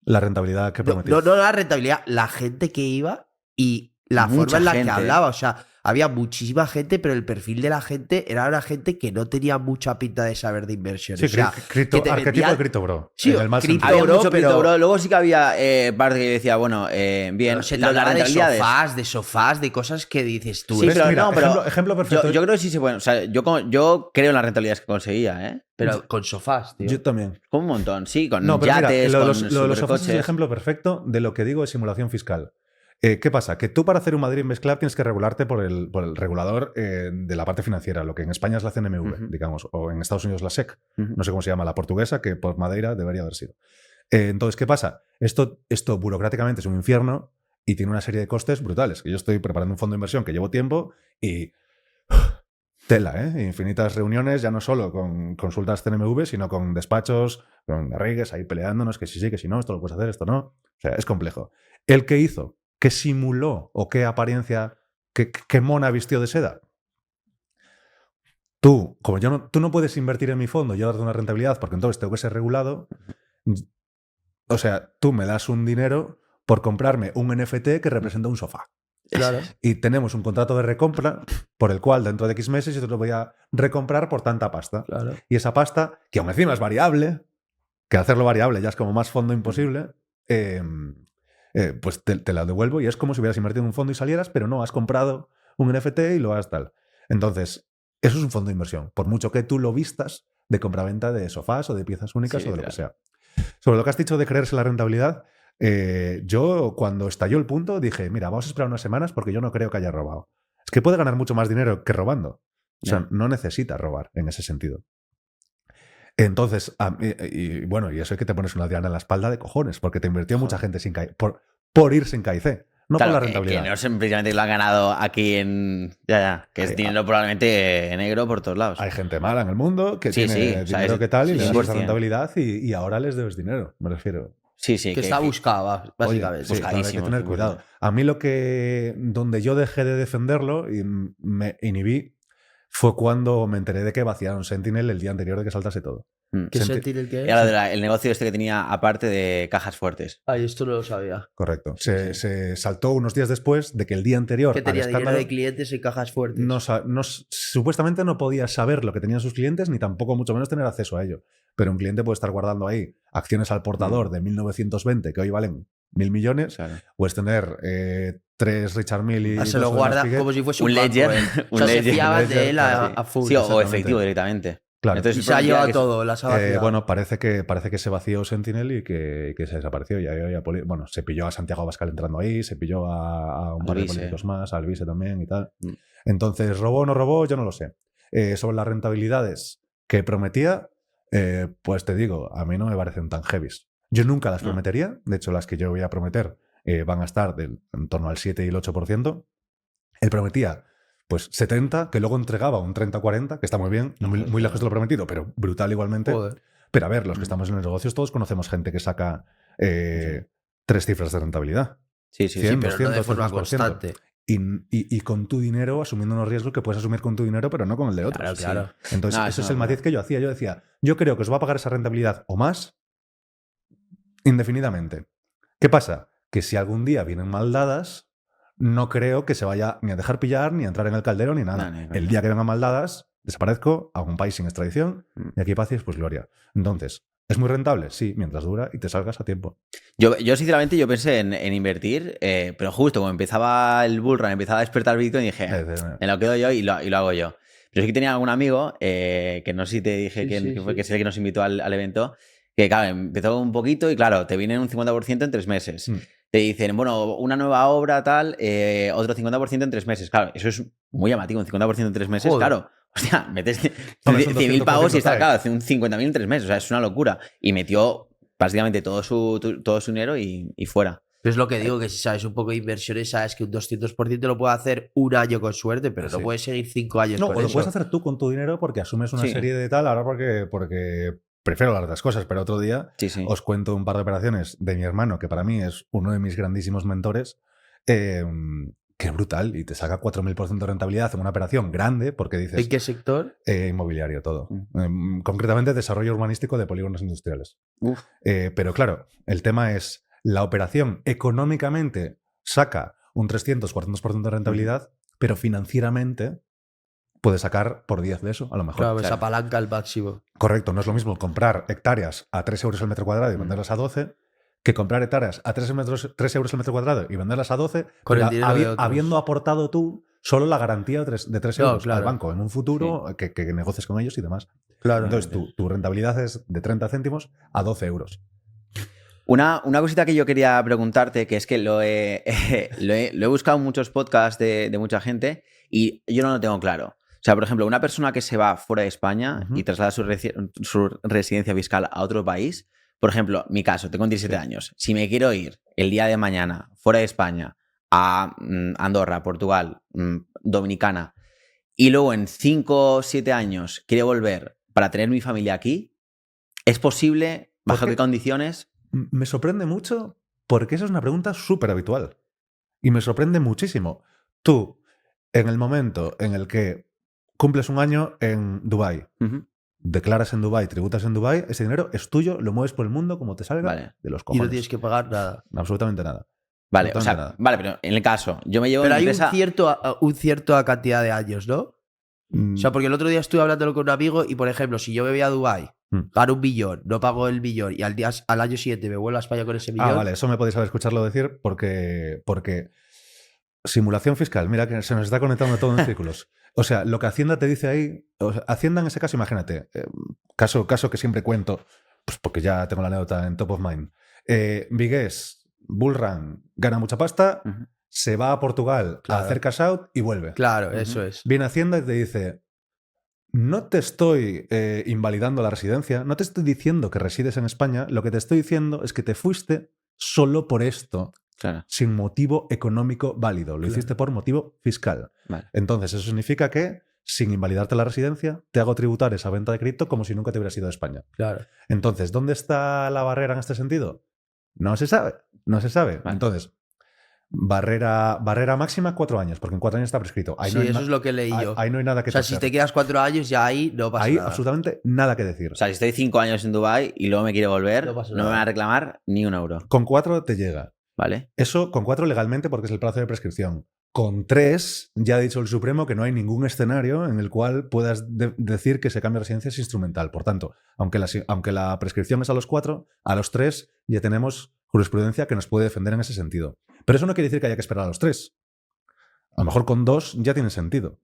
la rentabilidad que prometía. No la rentabilidad, la gente que iba y la forma en la que hablaba. O sea, había muchísima gente, pero el perfil de la gente era una gente que no tenía mucha pinta de saber de inversiones. Sí, o sea, arquetipo de Crypto Bro. Sí, el más Crypto Había Bro, mucho pero- Crypto Bro. Luego sí que había parte que yo decía, bueno, bien, pero se te las hablaba de rentabilidades. sofás, de cosas que dices tú. Sí, ¿Ves? pero Mira, no, pero ejemplo perfecto. yo creo que sí se puede. O sea, yo creo en las rentabilidades que conseguía, ¿eh? Pero con sofás, tío. Yo también. Con un montón, sí, con No, pero yates, mira, lo con de los sofás es el supercoches. ejemplo perfecto de lo que digo de simulación fiscal. ¿Qué pasa? Que tú para hacer un Madrid Invest Club tienes que regularte por el regulador de la parte financiera, lo que en España es la CNMV, digamos, o en Estados Unidos la SEC. No sé cómo se llama, la portuguesa, que por Madeira debería haber sido. Entonces, ¿qué pasa? Esto burocráticamente es un infierno y tiene una serie de costes brutales. Que yo estoy preparando un fondo de inversión que llevo tiempo y... Tela, ¿eh? Infinitas reuniones, ya no solo con consultas CNMV, sino con despachos, con Garrigues ahí peleándonos, que sí, que si no, esto lo puedes hacer, esto no. O sea, es complejo. ¿El que hizo? ¿Qué simuló? ¿O qué apariencia, qué mona vistió de seda? Tú, como tú no puedes invertir en mi fondo y yo darte una rentabilidad porque entonces tengo que ser regulado. O sea, tú me das un dinero por comprarme un NFT que representa un sofá. Claro. Y tenemos un contrato de recompra por el cual dentro de X meses yo te lo voy a recomprar por tanta pasta. Claro. Y esa pasta, que aún encima es variable, que hacerlo variable ya es como más fondo imposible, pues te la devuelvo y es como si hubieras invertido en un fondo y salieras, pero no, has comprado un NFT y lo has tal. Entonces, eso es un fondo de inversión, por mucho que tú lo vistas de compraventa de sofás o de piezas únicas o de lo que sea. Sobre lo que has dicho de creerse la rentabilidad, yo cuando estalló el punto dije, mira, vamos a esperar unas semanas porque yo no creo que haya robado. Es que puede ganar mucho más dinero que robando. O sea, no necesita robar en ese sentido. Entonces, y eso es que te pones una diana en la espalda de cojones, porque te invirtió mucha gente sin por ir sin KIC, no Claro, por la rentabilidad. Que no simplemente lo han ganado aquí en... que es dinero probablemente negro por todos lados. Hay gente mala en el mundo que Sí, tiene sí, dinero que tal y le das esa 100%. rentabilidad y ahora les debes dinero, me refiero. Sí, sí. Que está buscado, básicamente. Oye, sí, claro, hay que tener cuidado. A mí donde yo dejé de defenderlo y me inhibí fue cuando me enteré de que vaciaron Sentinel el día anterior de que saltase todo. ¿Qué Sentinel qué es? Era el negocio este que tenía aparte de cajas fuertes. Ay, esto no lo sabía. Correcto. Se saltó unos días después de que el día anterior Que al tenía dinero escándalo de clientes y cajas fuertes. supuestamente no podía saber lo que tenían sus clientes ni tampoco mucho menos tener acceso a ello. Pero un cliente puede estar guardando ahí acciones al portador de 1920 que hoy valen 1.000 millones. Claro. Puedes tener 3 Richard Mille y se lo guarda como si fuese un ledger. O sea, se fiaban ledger, de él claro, a full. Sí, o exactamente. efectivo directamente. Claro. Y se ha llevado todo, las ha vaciado. Bueno, parece que se vació Sentinel y que se desapareció. Bueno, se pilló a Santiago Abascal entrando ahí, se pilló a un par de políticos más, a Alvise también y tal. Entonces, ¿robó o no robó? Yo no lo sé. Sobre las rentabilidades que prometía, pues te digo, a mí no me parecen tan heavies. Yo nunca las prometería. De hecho, las que yo voy a prometer van a estar en torno al 7 y el 8%. Él prometía pues 70, que luego entregaba un 30-40, que está muy bien, muy lejos de lo prometido, pero brutal igualmente. Joder. Pero a ver, los que estamos en los negocios todos conocemos gente que saca 3 cifras de rentabilidad. Sí, 100, pero no 200, de forma 300%. constante. Y con tu dinero, asumiendo unos riesgos que puedes asumir con tu dinero, pero no con el de otros. Claro. Entonces, ese es el matiz que yo hacía. Yo decía, yo creo que os va a pagar esa rentabilidad o más indefinidamente. ¿Qué pasa? Que si algún día vienen mal dadas, no creo que se vaya ni a dejar pillar, ni a entrar en el caldero, ni nada. No. El día que vengan mal dadas, desaparezco a un país sin extradición y aquí paz y después gloria. Entonces, ¿es muy rentable? Sí, mientras dura y te salgas a tiempo. Yo sinceramente, yo pensé en invertir, pero justo como empezaba el bullrun, empezaba a despertar Bitcoin, dije, me lo quedo yo y lo hago yo. Pero sí que tenía algún amigo, que no sé si te dije quién fue, que es el que nos invitó al evento, que claro, empezó un poquito y claro, te vienen un 50% en 3 meses. Te dicen, bueno, una nueva obra, tal, otro 50% en 3 meses. Claro, eso es muy llamativo, un 50% en 3 meses, Joder. Claro. Hostia, metes Hombre, son 100.000 pavos y está, 200%, claro, hace un 50.000 en 3 meses. O sea, es una locura. Y metió básicamente todo su dinero y fuera. Pero es lo que digo, que si sabes un poco de inversiones, sabes que un 200% lo puede hacer un año con suerte, pero no puedes seguir 5 años No, con o lo eso. puedes hacer tú con tu dinero porque asumes una serie de tal, ahora porque prefiero hablar de las cosas, pero otro día os cuento un par de operaciones de mi hermano, que para mí es uno de mis grandísimos mentores, que brutal, y te saca 4.000% de rentabilidad en una operación grande, porque dices... ¿En qué sector? Inmobiliario, todo. Concretamente, desarrollo urbanístico de polígonos industriales. Pero claro, el tema es, la operación económicamente saca un 300-400% de rentabilidad, pero financieramente puedes sacar por 10 de eso, a lo mejor. Claro, esa palanca al máximo. Correcto, no es lo mismo comprar hectáreas a 3 euros el metro cuadrado y venderlas a 12 que comprar hectáreas a 3 euros el metro cuadrado y venderlas a 12 Con el dinero de otros. habiendo aportado tú solo la garantía de 3 euros claro. al banco en un futuro que negocies con ellos y demás. Claro. Entonces tu rentabilidad es de 30 céntimos a 12 euros. Una cosita que yo quería preguntarte, que es que lo he buscado en muchos podcasts de mucha gente y yo no lo tengo claro. O sea, por ejemplo, una persona que se va fuera de España y traslada su residencia fiscal a otro país, por ejemplo, mi caso, tengo 17 años. Si me quiero ir el día de mañana fuera de España a Andorra, Portugal, Dominicana, y luego en 5 o 7 años quiero volver para tener mi familia aquí, ¿es posible? ¿Bajo qué condiciones? Me sorprende mucho porque esa es una pregunta súper habitual. Y me sorprende muchísimo. Tú, en el momento en el que cumples un año en Dubái, declaras en Dubái, tributas en Dubái, ese dinero es tuyo, lo mueves por el mundo como te salga de los Y cojones. no tienes que pagar nada. Absolutamente nada. Vale, Absolutamente o sea, nada. vale, pero en el caso, yo me llevo Pero mi hay empresa... un cierto cantidad de años, ¿no? O sea, porque el otro día estuve hablándolo con un amigo y, por ejemplo, si yo me voy a Dubái, gano 1 billón, no pago el billón y al año siguiente me vuelvo a España con ese billón. Vale, eso me podéis haber escucharlo decir porque simulación fiscal, mira que se nos está conectando todo en círculos. O sea, lo que Hacienda te dice ahí, o sea, Hacienda en ese caso, imagínate, caso que siempre cuento, pues porque ya tengo la anécdota en top of mind. Vigués, Bullrun, gana mucha pasta, se va a Portugal a hacer cash out y vuelve. Claro, eso es. Viene Hacienda y te dice, no te estoy invalidando la residencia, no te estoy diciendo que resides en España, lo que te estoy diciendo es que te fuiste solo por esto. Claro. Sin motivo económico válido. Lo hiciste por motivo fiscal. Vale. Entonces, eso significa que, sin invalidarte la residencia, te hago tributar esa venta de cripto como si nunca te hubieras ido a España. Claro. Entonces, ¿dónde está la barrera en este sentido? No se sabe. No se sabe. Vale. Entonces, barrera máxima 4 años, porque en 4 años está prescrito. Ahí Sí, no hay eso es lo que leí yo. Ahí no hay nada que O sea, toser. si te quedas 4 años, ya ahí no pasa Ahí nada. absolutamente nada que decir. O sea, si estoy 5 años en Dubái y luego me quiero volver, No pasa no me nada. van a reclamar ni un euro. Con 4 te llega. ¿Vale? Eso con 4 legalmente porque es el plazo de prescripción. Con 3 ya ha dicho el Supremo que no hay ningún escenario en el cual puedas decir que se cambia residencia es instrumental. Por tanto, aunque la prescripción es a los 4, a los 3 ya tenemos jurisprudencia que nos puede defender en ese sentido. Pero eso no quiere decir que haya que esperar a los 3. A lo mejor con 2 ya tiene sentido.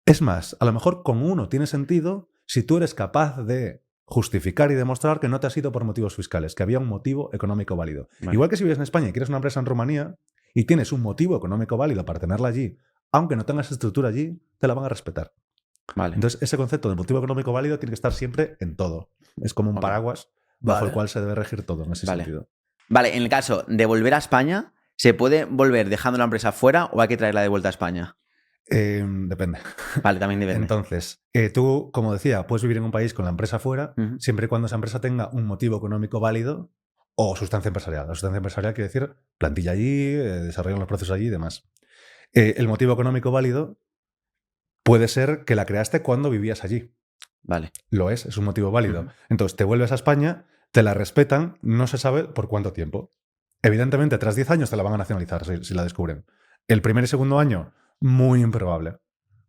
Es más, a lo mejor con 1 tiene sentido si tú eres capaz de justificar y demostrar que no te has ido por motivos fiscales, que había un motivo económico válido. Vale. Igual que si vives en España y quieres una empresa en Rumanía y tienes un motivo económico válido para tenerla allí, aunque no tengas estructura allí, te la van a respetar. Vale. Entonces, ese concepto de motivo económico válido tiene que estar siempre en todo. Es como un paraguas bajo el cual se debe regir todo en ese sentido. Vale, en el caso de volver a España, ¿se puede volver dejando la empresa fuera o hay que traerla de vuelta a España? Depende. Vale, también depende. Entonces, tú, como decía, puedes vivir en un país con la empresa fuera, siempre y cuando esa empresa tenga un motivo económico válido o sustancia empresarial. La sustancia empresarial quiere decir plantilla allí, desarrollan los procesos allí y demás. El motivo económico válido puede ser que la creaste cuando vivías allí. Vale. Lo es un motivo válido. Entonces, te vuelves a España, te la respetan, no se sabe por cuánto tiempo. Evidentemente, tras 10 años te la van a nacionalizar si la descubren. El primer y segundo año, muy improbable.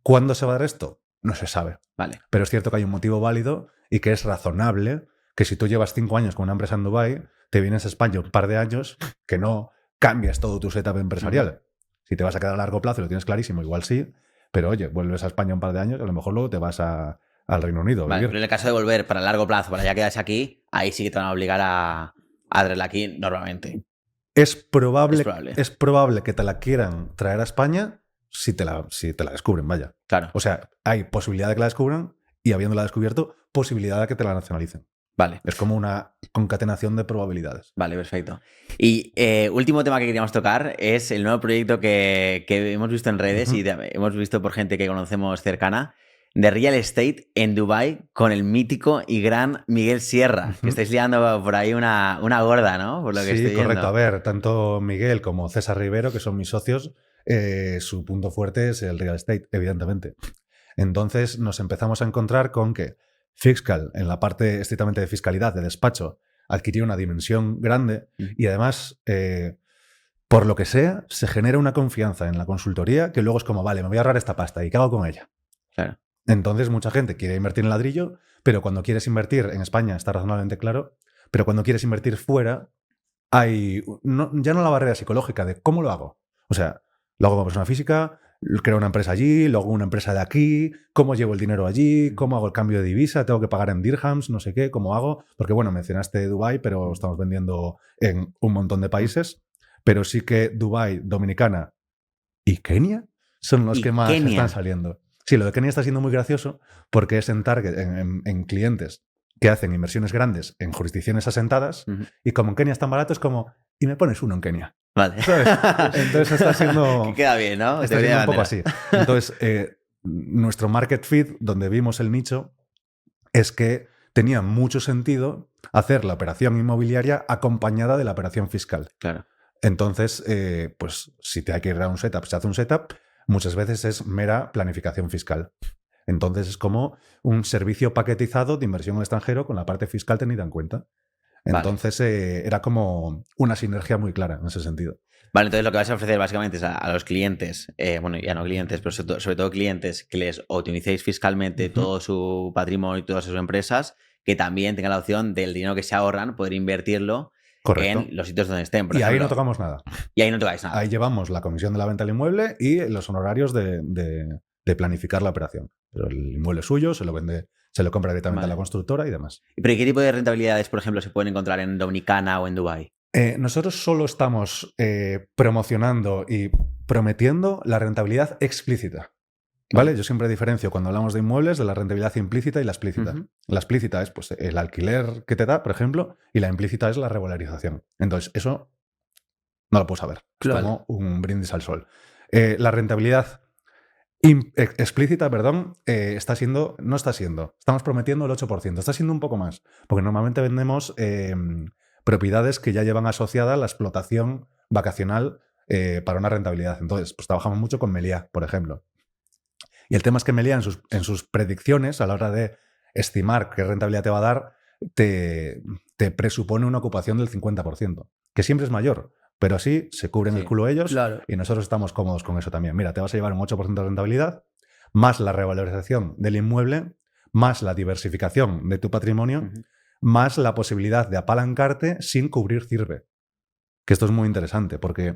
¿Cuándo se va a dar esto? No se sabe. Vale. Pero es cierto que hay un motivo válido y que es razonable que si tú llevas 5 años con una empresa en Dubái, te vienes a España un par de años, que no cambias todo tu setup empresarial. Si te vas a quedar a largo plazo, lo tienes clarísimo, igual sí, pero oye, vuelves a España un par de años y a lo mejor luego te vas al Reino Unido. Vale, pero en el caso de volver para largo plazo, para ya quedarse aquí, ahí sí que te van a obligar a traerla aquí normalmente. Es probable que te la quieran traer a España si te la descubren, vaya. Claro. O sea, hay posibilidad de que la descubran y habiéndola descubierto, posibilidad de que te la nacionalicen. Vale. Es como una concatenación de probabilidades. Vale, perfecto. Y último tema que queríamos tocar es el nuevo proyecto que hemos visto en redes y hemos visto por gente que conocemos cercana, de real estate en Dubái con el mítico y gran Miguel Sierra, que estáis liando por ahí una gorda, ¿no? Por lo que estoy correcto. viendo. A ver, tanto Miguel como César Rivero, que son mis socios, su punto fuerte es el real estate, evidentemente. Entonces nos empezamos a encontrar con que Fiscal, en la parte estrictamente de fiscalidad, de despacho, adquirió una dimensión grande y además por lo que sea, se genera una confianza en la consultoría que luego es como, vale, me voy a ahorrar esta pasta, ¿y qué hago con ella? Claro. Entonces mucha gente quiere invertir en ladrillo, pero cuando quieres invertir, en España está razonablemente claro, pero cuando quieres invertir fuera, hay ya no la barrera psicológica de cómo lo hago. O sea, lo hago como persona física, creo una empresa allí, luego una empresa de aquí, cómo llevo el dinero allí, cómo hago el cambio de divisa, tengo que pagar en dirhams, no sé qué, cómo hago. Porque bueno, mencionaste Dubái, pero estamos vendiendo en un montón de países, pero sí que Dubái, Dominicana y Kenia son los que más están saliendo. Sí, lo de Kenia está siendo muy gracioso porque es en target, en clientes que hacen inversiones grandes en jurisdicciones asentadas, y como en Kenia es tan barato, es como, y me pones uno en Kenia. Vale. ¿Sabes? Entonces está siendo... Que queda bien, ¿no? Está siendo un poco así. Entonces, nuestro market fit, donde vimos el nicho, es que tenía mucho sentido hacer la operación inmobiliaria acompañada de la operación fiscal. Claro. Entonces, pues si te hay que ir a un setup, se hace un setup, muchas veces es mera planificación fiscal. Entonces es como un servicio paquetizado de inversión en el extranjero con la parte fiscal tenida en cuenta. Entonces era como una sinergia muy clara en ese sentido. Vale, entonces lo que vas a ofrecer básicamente es a los clientes, bueno, ya no clientes, pero sobre todo clientes, que les optimicéis fiscalmente todo su patrimonio y todas sus empresas, que también tengan la opción del dinero que se ahorran, poder invertirlo. Correcto. En los sitios donde estén. Por ejemplo. Ahí no tocamos nada. Y ahí no tocáis nada. Ahí llevamos la comisión de la venta del inmueble y los honorarios de planificar la operación. Pero el inmueble es suyo, se lo compra directamente a la constructora y demás. ¿Pero qué tipo de rentabilidades, por ejemplo, se pueden encontrar en Dominicana o en Dubái? Nosotros solo estamos promocionando y prometiendo la rentabilidad explícita. ¿Vale? Yo siempre diferencio cuando hablamos de inmuebles de la rentabilidad implícita y la explícita. La explícita es pues, el alquiler que te da, por ejemplo, y la implícita es la regularización. Entonces, eso no lo puedo saber. Claro. Es como un brindis al sol. La rentabilidad explícita, perdón, estamos prometiendo el 8%, está siendo un poco más, porque normalmente vendemos propiedades que ya llevan asociada la explotación vacacional para una rentabilidad. Entonces, pues trabajamos mucho con Meliá, por ejemplo. Y el tema es que Meliá en sus predicciones, a la hora de estimar qué rentabilidad te va a dar, te presupone una ocupación del 50%, que siempre es mayor. Pero así se cubren el culo ellos, claro. Y nosotros estamos cómodos con eso también. Mira, te vas a llevar un 8% de rentabilidad, más la revalorización del inmueble, más la diversificación de tu patrimonio, más la posibilidad de apalancarte sin cubrir CIRBE. Que esto es muy interesante porque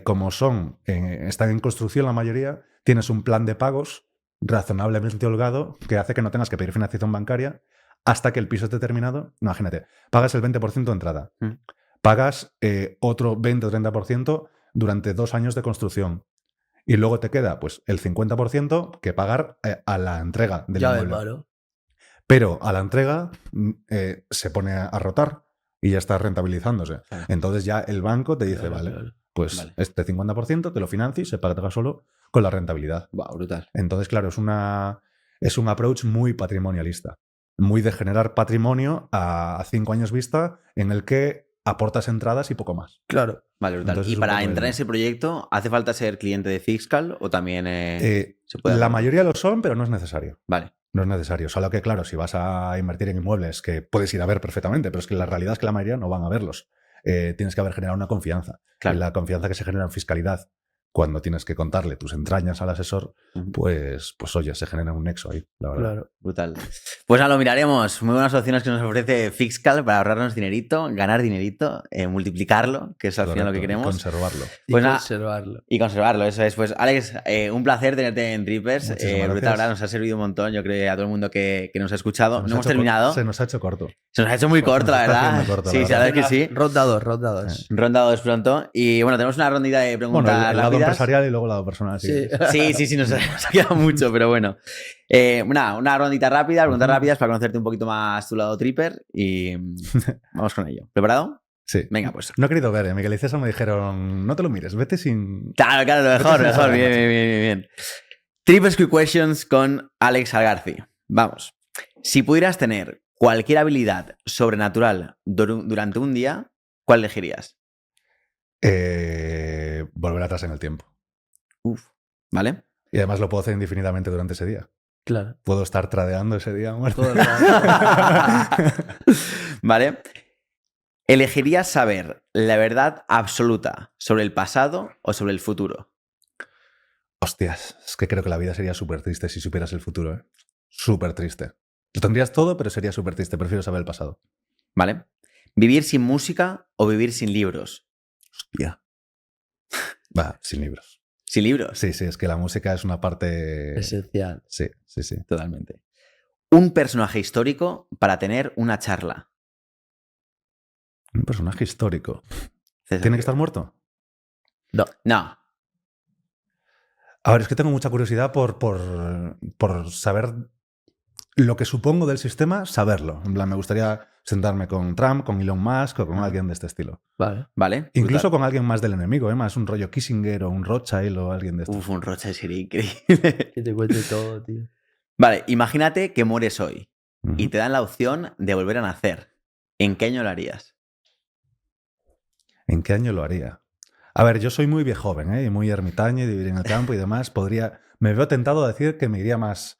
como están en construcción la mayoría, tienes un plan de pagos razonablemente holgado que hace que no tengas que pedir financiación bancaria hasta que el piso esté terminado. Imagínate, pagas el 20% de entrada. Pagas otro 20 o 30% durante 2 años de construcción. Y luego te queda pues el 50% que pagar a la entrega del inmueble. Pero a la entrega se pone a rotar y ya está rentabilizándose. Entonces ya el banco te dice, pues este 50% te lo financio y se paga solo con la rentabilidad. Wow, brutal. Entonces, claro, es un approach muy patrimonialista. Muy de generar patrimonio a 5 años vista en el que aportas entradas y poco más. Claro. Vale, brutal. Entonces, ¿y para entrar en ese proyecto hace falta ser cliente de Fiscal o también se puede hacer? La mayoría lo son, pero no es necesario. Vale. No es necesario. Solo que, claro, si vas a invertir en inmuebles, que puedes ir a ver perfectamente, pero es que la realidad es que la mayoría no van a verlos. Tienes que haber generado una confianza. Claro. Y la confianza que se genera en fiscalidad cuando tienes que contarle tus entrañas al asesor, pues oye, se genera un nexo ahí, la verdad. Claro, brutal. Pues lo miraremos. Muy buenas opciones que nos ofrece Fiscal para ahorrarnos dinerito, ganar dinerito, multiplicarlo, que es al final lo que queremos. Y conservarlo. Pues y conservarlo, eso es. Pues Alex, un placer tenerte en Trippers. Brutal, verdad, nos ha servido un montón, yo creo, a todo el mundo que nos ha escuchado. No hemos terminado. Se nos ha hecho corto. Se nos ha hecho muy corto, la verdad. Sí, la verdad es que sí. Ronda 2. Ronda 2 pronto. Y bueno, tenemos una rondita de preguntas rápidas. El lado empresarial y luego el lado personal. Sí, nos ha quedado mucho, pero bueno. Una rondita rápida, preguntas rápidas para conocerte un poquito más tu lado Tripper y vamos con ello. ¿Preparado? Sí. Venga, pues. No he querido ver, Miguel y César me dijeron, no te lo mires, vete sin... Claro, lo mejor. Bien. Trippers Quick Questions con Alex Algarci. Vamos. Si pudieras tener cualquier habilidad sobrenatural durante un día, ¿cuál elegirías? Volver atrás en el tiempo. ¿Vale? Y además lo puedo hacer indefinidamente durante ese día. Claro. Puedo estar tradeando ese día muerto. Vale. ¿Elegirías saber la verdad absoluta sobre el pasado o sobre el futuro? Hostias, es que creo que la vida sería súper triste si supieras el futuro, ¿eh? Súper triste. Lo tendrías todo, pero sería súper triste. Prefiero saber el pasado. ¿Vale? ¿Vivir sin música o vivir sin libros? Hostia. Va, sin libros. ¿Sin libros? Sí, es que la música es una parte... Esencial. Sí. Totalmente. Un personaje histórico para tener una charla. Un personaje histórico. César, ¿Tiene que estar muerto? No. A ver, es que tengo mucha curiosidad por saber lo que supongo del sistema, saberlo. En plan, me gustaría sentarme con Trump, con Elon Musk o con alguien de este estilo. Vale. Incluso con alguien más del enemigo, ¿eh? Más un rollo Kissinger o un Rothschild o alguien de estos. Uf, un Rothschild sería increíble. Que te cuente todo, tío. Vale, imagínate que mueres hoy Ujú. y te dan la opción de volver a nacer. ¿En qué año lo harías? ¿En qué año lo haría? A ver, yo soy muy viejoven, ¿eh? Y muy ermitaño y de vivir en el campo y demás. Me veo tentado a decir que me iría más,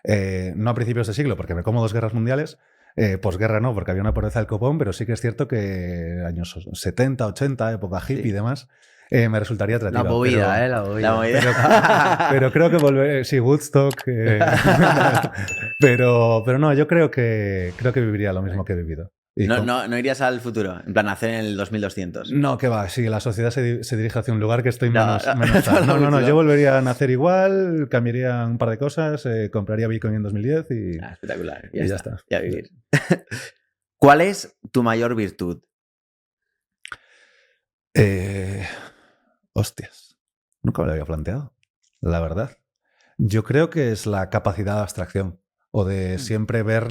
no a principios de siglo, porque me como 2 guerras mundiales, posguerra no, porque había una pobreza del copón, pero sí que es cierto que años 70, 80, época hippie y demás, me resultaría atractiva. La movida, pero, la movida. La movida. pero creo que volveré, sí, Woodstock, pero no, yo creo que viviría lo mismo que he vivido. Y No irías al futuro, en plan, nacer en el 2200. No, que va, sí, la sociedad se dirige hacia un lugar que estoy No, menos no, tal. no, No, no. yo volvería a nacer igual, cambiaría un par de cosas, compraría Bitcoin en 2010 y... Espectacular. Y ya está. Ya vivir. ¿Cuál es tu mayor virtud? Hostias, nunca me lo había planteado, la verdad. Yo creo que es la capacidad de abstracción o de siempre ver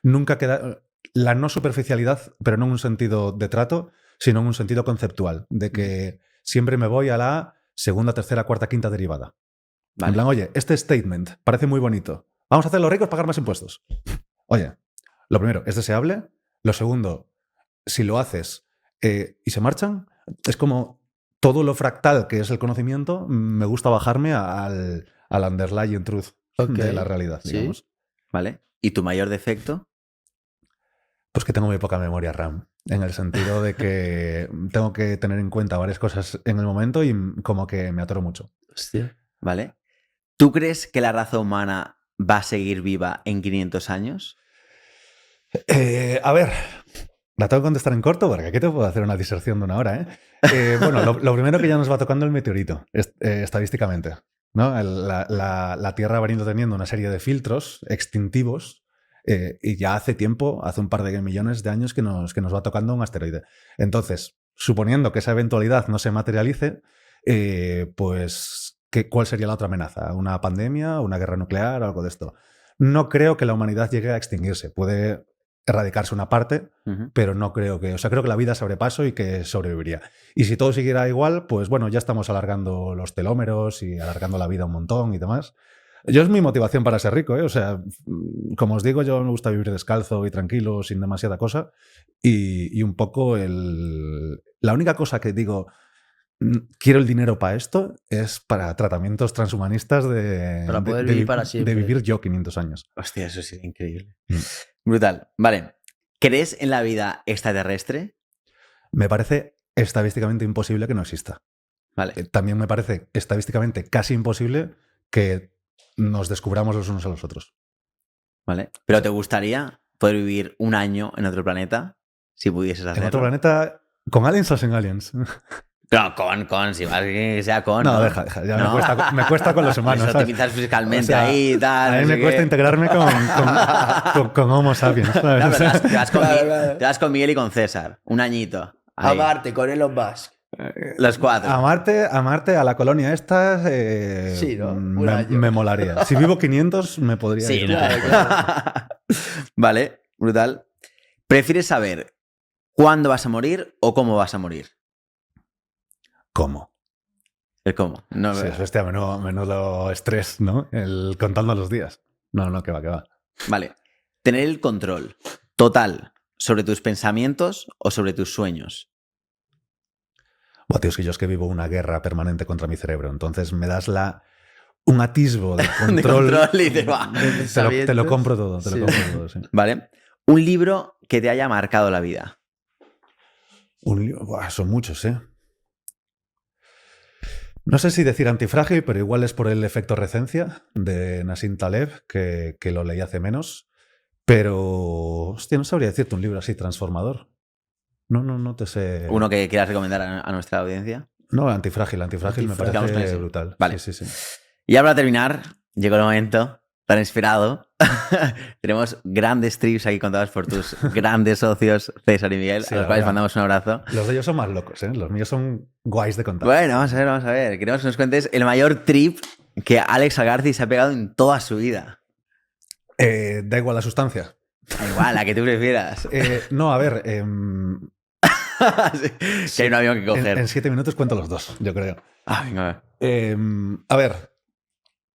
nunca queda la no superficialidad, pero no en un sentido de trato, sino en un sentido conceptual, de que siempre me voy a la segunda, tercera, cuarta, quinta derivada. Vale. En plan, oye, este statement parece muy bonito. Vamos a hacer los ricos pagar más impuestos. Oye, lo primero, ¿es deseable? Lo segundo, si lo haces y se marchan, es como todo lo fractal que es el conocimiento, me gusta bajarme al underlying truth de la realidad, digamos. Sí. ¿Vale? ¿Y tu mayor defecto? Pues que tengo muy poca memoria RAM, en el sentido de que tengo que tener en cuenta varias cosas en el momento y como que me atoro mucho. Hostia. ¿Vale? ¿Tú crees que la raza humana va a seguir viva en 500 años? A ver, la tengo que contestar en corto porque aquí te puedo hacer una diserción de 1 hora, ¿eh? Bueno, lo primero que ya nos va tocando el meteorito, estadísticamente, ¿no? La Tierra va teniendo una serie de filtros extintivos y ya hace tiempo, hace un par de millones de años que nos va tocando un asteroide. Entonces, suponiendo que esa eventualidad no se materialice, pues, ¿cuál sería la otra amenaza? ¿Una pandemia? ¿Una guerra nuclear? ¿Algo de esto? No creo que la humanidad llegue a extinguirse. Puede erradicarse una parte, pero no creo que... O sea, creo que la vida se abre paso y que sobreviviría. Y si todo siguiera igual, pues bueno, ya estamos alargando los telómeros y alargando la vida un montón y demás. Yo es mi motivación para ser rico, ¿eh? O sea, como os digo, yo me gusta vivir descalzo y tranquilo, sin demasiada cosa. Y un poco la única cosa que digo, quiero el dinero para esto, es para tratamientos transhumanistas para poder vivir para siempre. De vivir yo 500 años. Hostia, eso sería increíble. Brutal. Vale. ¿Crees en la vida extraterrestre? Me parece estadísticamente imposible que no exista. Vale. También me parece estadísticamente casi imposible que nos descubramos los unos a los otros. Vale. ¿Pero te gustaría poder vivir 1 año en otro planeta si pudieses hacerlo? En otro planeta, ¿con aliens o sin aliens? No, con, si más que sea con. No, deja, ya ¿no? me cuesta con los humanos. Eso ¿sabes? te quitas fiscalmente O sea, ahí y tal. A mí no me sé cuesta qué. integrarme con Homo sapiens. ¿sabes? No, pero Claro. te vas con Miguel y con César. 1 añito. A Ahí. Marte, con Elon Musk. Los 4. A Marte, a la colonia esta, Sí, ¿no? Un año. me molaría. Si vivo 500, me podría Sí, ir. claro. Vale, brutal. ¿Prefieres saber cuándo vas a morir o cómo vas a morir? ¿Cómo? El cómo. No, Sí, hostia, menudo estrés, ¿no? El contando los días. No, que va. Vale. Tener el control total sobre tus pensamientos o sobre tus sueños. Buah, tío, es que yo es que vivo una guerra permanente contra mi cerebro. Entonces me das un atisbo de control. De control y dices, "Buah". Te lo compro todo, Sí. compro todo, sí. Vale. Un libro que te haya marcado la vida. Son muchos, ¿eh? No sé si decir antifrágil, pero igual es por el efecto recencia de Nassim Taleb, que lo leí hace menos. Pero, hostia, no sabría decirte un libro así transformador. No te sé... ¿Uno que quieras recomendar a nuestra audiencia? No, antifrágil me parece brutal. Vale. Sí. Y ya para terminar, llegó el momento tan esperado. Tenemos grandes trips aquí contados por tus grandes socios, César y Miguel, a los cuales mandamos un abrazo. Los de ellos son más locos, ¿eh? Los míos son guays de contar. Bueno, vamos a ver. Queremos que nos cuentes el mayor trip que Alex Algarci se ha pegado en toda su vida. Da igual la sustancia. Da igual, la que tú prefieras. No, a ver... Sí, que hay un avión que coger. En 7 minutos cuento los dos, yo creo. Venga. A ver,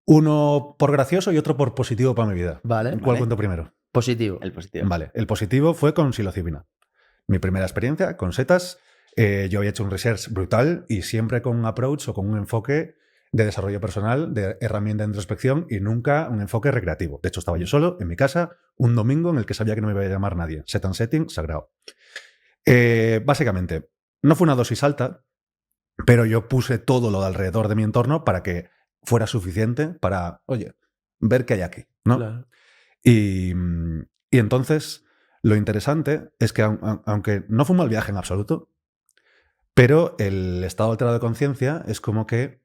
uno por gracioso y otro por positivo para mi vida. Vale. ¿Cuál cuento primero? Positivo. El positivo. Vale, el positivo fue con psilocibina. Mi primera experiencia con setas. Yo había hecho un research brutal y siempre con un approach o con un enfoque de desarrollo personal, de herramienta de introspección y nunca un enfoque recreativo. De hecho, estaba yo solo en mi casa un domingo en el que sabía que no me iba a llamar nadie. Set and setting, sagrado. Básicamente, no fue una dosis alta, pero yo puse todo lo de alrededor de mi entorno para que fuera suficiente para, oye, ver qué hay aquí, ¿no? Claro. Y entonces, lo interesante es que aunque no fue un mal viaje en absoluto, pero el estado alterado de conciencia es como que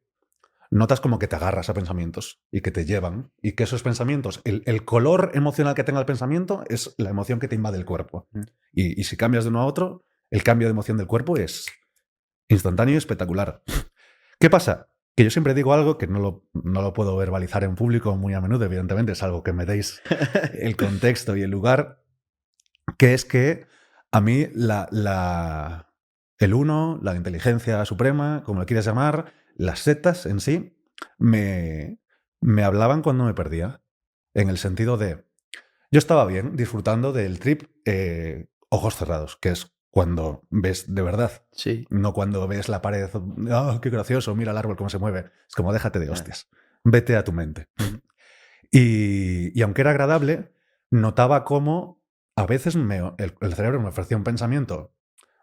notas como que te agarras a pensamientos y que te llevan y que esos pensamientos, el color emocional que tenga el pensamiento es la emoción que te invade el cuerpo. Y si cambias de uno a otro, el cambio de emoción del cuerpo es instantáneo y espectacular. ¿Qué pasa? Que yo siempre digo algo que no lo puedo verbalizar en público muy a menudo, evidentemente, es algo que me deis el contexto y el lugar, que es que a mí el uno, la inteligencia suprema, como lo quieras llamar, las setas en sí, me hablaban cuando me perdía. En el sentido de, yo estaba bien, disfrutando del trip ojos cerrados, que es cuando ves de verdad. Sí. No cuando ves la pared, oh, qué gracioso, mira el árbol cómo se mueve. Es como, déjate de hostias, vete a tu mente. Y aunque era agradable, notaba cómo a veces el cerebro me ofrecía un pensamiento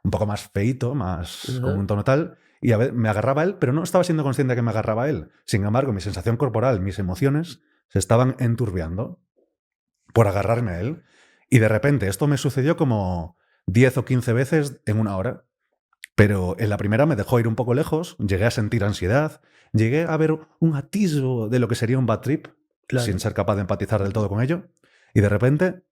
un poco más feíto, más con un tono tal, y a veces me agarraba a él, pero no estaba siendo consciente de que me agarraba a él. Sin embargo, mi sensación corporal, mis emociones, se estaban enturbiando por agarrarme a él. Y de repente esto me sucedió como 10 o 15 veces en una hora. Pero en la primera me dejó ir un poco lejos, llegué a sentir ansiedad, llegué a ver un atisbo de lo que sería un bad trip, claro, sin ser capaz de empatizar del todo con ello. Y de repente,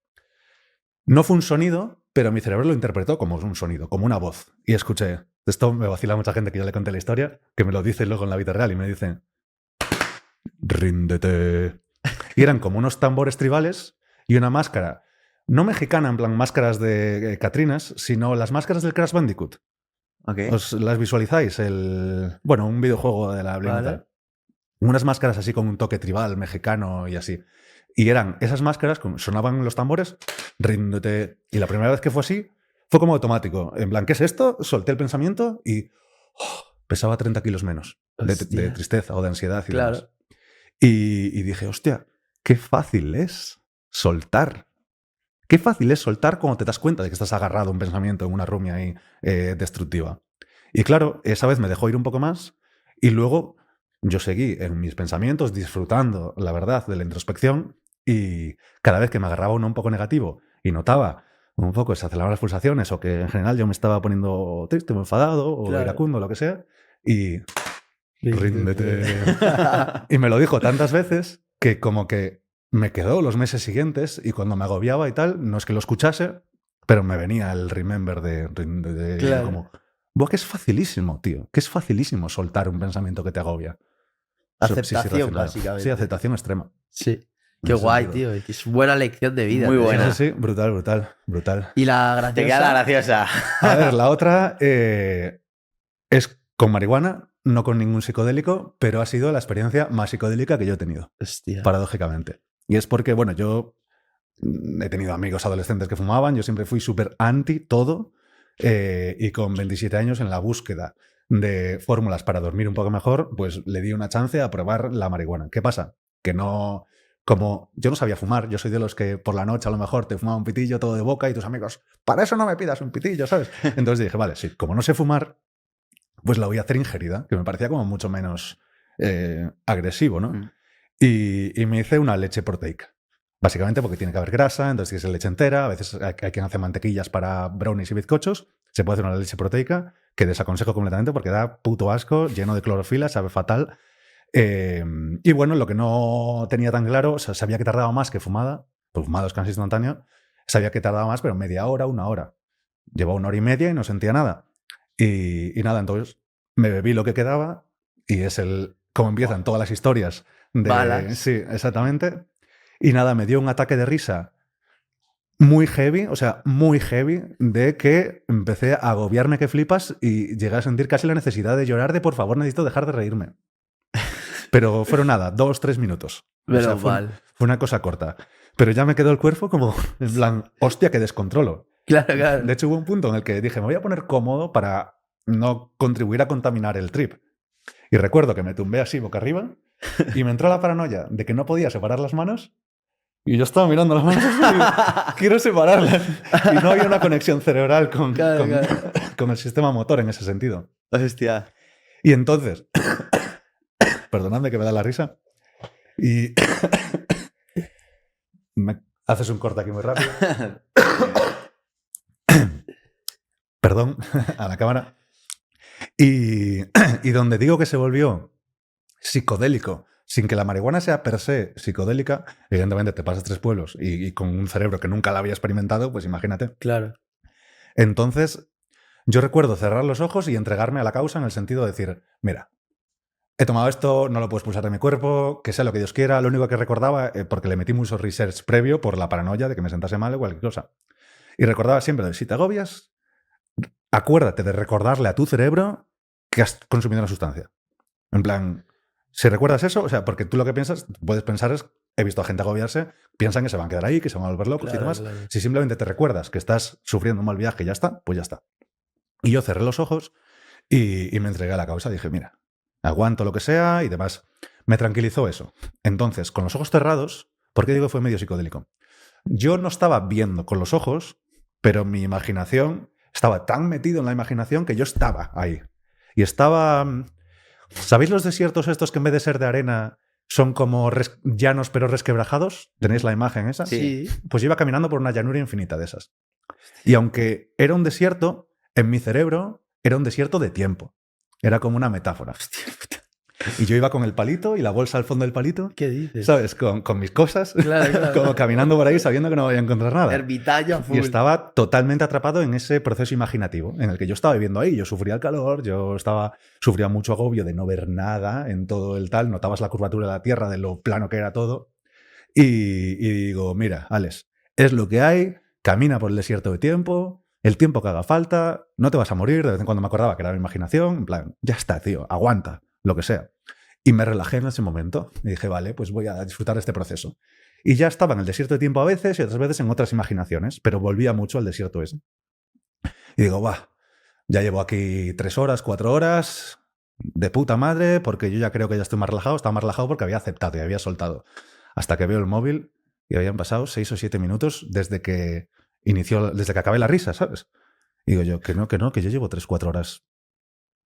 no fue un sonido, pero mi cerebro lo interpretó como un sonido, como una voz. Y escuché, esto me vacila mucha gente que yo le conté la historia, que me lo dice luego en la vida real y me dicen, ríndete. Y eran como unos tambores tribales y una máscara, no mexicana, en plan máscaras de Catrinas, sino las máscaras del Crash Bandicoot. Okay. ¿Os las visualizáis? Bueno, un videojuego de la Blade Metal. Unas máscaras así con un toque tribal, mexicano y así. Y eran esas máscaras, sonaban los tambores, ríndete. Y la primera vez que fue así, fue como automático. En plan, ¿qué es esto? Solté el pensamiento y pesaba 30 kilos menos de tristeza o de ansiedad y demás. Y dije, hostia, qué fácil es soltar. Qué fácil es soltar cuando te das cuenta de que estás agarrado a un pensamiento en una rumia ahí destructiva. Y claro, esa vez me dejó ir un poco más y luego yo seguí en mis pensamientos disfrutando, la verdad, de la introspección y cada vez que me agarraba uno un poco negativo y notaba un poco se aceleraban las pulsaciones o que en general yo me estaba poniendo triste o enfadado o iracundo o lo que sea y ríndete. Y me lo dijo tantas veces que como que me quedó los meses siguientes y cuando me agobiaba y tal, no es que lo escuchase, pero me venía el remember de claro. Como, buah, que es facilísimo, tío, que es facilísimo soltar un pensamiento que te agobia. Aceptación, básicamente. Sí, aceptación extrema. Sí. Qué guay, tío. Es buena lección de vida. Muy buena. Sí, brutal. Y la graciosa. Te queda la graciosa. A ver, la otra es con marihuana, no con ningún psicodélico, pero ha sido la experiencia más psicodélica que yo he tenido. Hostia. Paradójicamente. Y es porque, bueno, yo he tenido amigos adolescentes que fumaban, yo siempre fui súper anti todo y con 27 años en la búsqueda de fórmulas para dormir un poco mejor, pues le di una chance a probar la marihuana. ¿Qué pasa? Que no como yo no sabía fumar, yo soy de los que por la noche a lo mejor te fumaba un pitillo todo de boca y tus amigos, para eso no me pidas un pitillo, ¿sabes? Entonces dije, vale, sí, como no sé fumar, pues la voy a hacer ingerida, que me parecía como mucho menos agresivo, ¿no? Y me hice una leche proteica. Básicamente porque tiene que haber grasa, entonces tienes leche entera, a veces hay quien hace mantequillas para brownies y bizcochos, se puede hacer una leche proteica, que desaconsejo completamente porque da puto asco, lleno de clorofila, sabe fatal. Y bueno, lo que no tenía tan claro, o sea, sabía que tardaba más que fumada, pues fumado es casi instantáneo, sabía que tardaba más, pero media hora, 1 hora. Llevaba 1 hora y media y no sentía nada. Y nada, entonces me bebí lo que quedaba y es como empiezan todas las historias de... Balas. Sí, exactamente. Y nada, me dio un ataque de risa muy heavy, o sea, muy heavy, de que empecé a agobiarme que flipas y llegué a sentir casi la necesidad de llorar de por favor, necesito dejar de reírme. Pero fueron nada, 2-3 minutos. Menos fue mal. una cosa corta. Pero ya me quedó el cuerpo como, en plan, hostia, que descontrolo. Claro. De hecho, hubo un punto en el que dije, me voy a poner cómodo para no contribuir a contaminar el trip. Y recuerdo que me tumbé así boca arriba y me entró la paranoia de que no podía separar las manos. Y yo estaba mirando las manos y quiero separarlas. Y no había una conexión cerebral con el sistema motor en ese sentido. Hostia. Y entonces, perdonadme que me da la risa, y me haces un corte aquí muy rápido. Perdón a la cámara. Y donde digo que se volvió psicodélico, sin que la marihuana sea per se psicodélica, evidentemente te pasas 3 pueblos y con un cerebro que nunca la había experimentado, pues imagínate. Claro. Entonces, yo recuerdo cerrar los ojos y entregarme a la causa en el sentido de decir, mira, he tomado esto, no lo puedo expulsar de mi cuerpo, que sea lo que Dios quiera. Lo único que recordaba, porque le metí mucho research previo por la paranoia de que me sentase mal o cualquier cosa. Y recordaba siempre, si te agobias, acuérdate de recordarle a tu cerebro que has consumido una sustancia. En plan, si recuerdas eso, o sea, porque tú lo que piensas, puedes pensar es, he visto a gente agobiarse, piensan que se van a quedar ahí, que se van a volver locos y demás. Claro. Si simplemente te recuerdas que estás sufriendo un mal viaje y ya está, pues ya está. Y yo cerré los ojos y me entregué a la causa. Dije, mira, aguanto lo que sea y demás. Me tranquilizó eso. Entonces, con los ojos cerrados, ¿por qué digo que fue medio psicodélico? Yo no estaba viendo con los ojos, pero mi imaginación estaba tan metido en la imaginación que yo estaba ahí. Y estaba... ¿Sabéis los desiertos estos que en vez de ser de arena son como llanos pero resquebrajados? ¿Tenéis la imagen esa? Sí. Pues iba caminando por una llanura infinita de esas. Y aunque era un desierto, en mi cerebro era un desierto de tiempo. Era como una metáfora. Hostia puta. Y yo iba con el palito y la bolsa al fondo del palito. ¿Qué dices? ¿Sabes? Con mis cosas. Claro. Como caminando por ahí sabiendo que no voy a encontrar nada. Ermitaño a full. Y estaba totalmente atrapado en ese proceso imaginativo en el que yo estaba viviendo ahí. Yo sufría el calor, sufría mucho agobio de no ver nada en todo el tal. Notabas la curvatura de la Tierra, de lo plano que era todo. Y digo, mira, Alex, es lo que hay. Camina por el desierto de tiempo. El tiempo que haga falta. No te vas a morir. De vez en cuando me acordaba que era mi imaginación. En plan, ya está, tío. Aguanta. Lo que sea. Y me relajé en ese momento. Y dije, vale, pues voy a disfrutar de este proceso. Y ya estaba en el desierto de tiempo a veces y otras veces en otras imaginaciones, pero volvía mucho al desierto ese. Y digo, va, ya llevo aquí 3 horas, 4 horas, de puta madre, porque yo ya creo que ya estoy más relajado. Estaba más relajado porque había aceptado y había soltado. Hasta que veo el móvil y habían pasado 6 o 7 minutos desde que acabé la risa, ¿sabes? Y digo yo, que no, que yo llevo 3 o 4 horas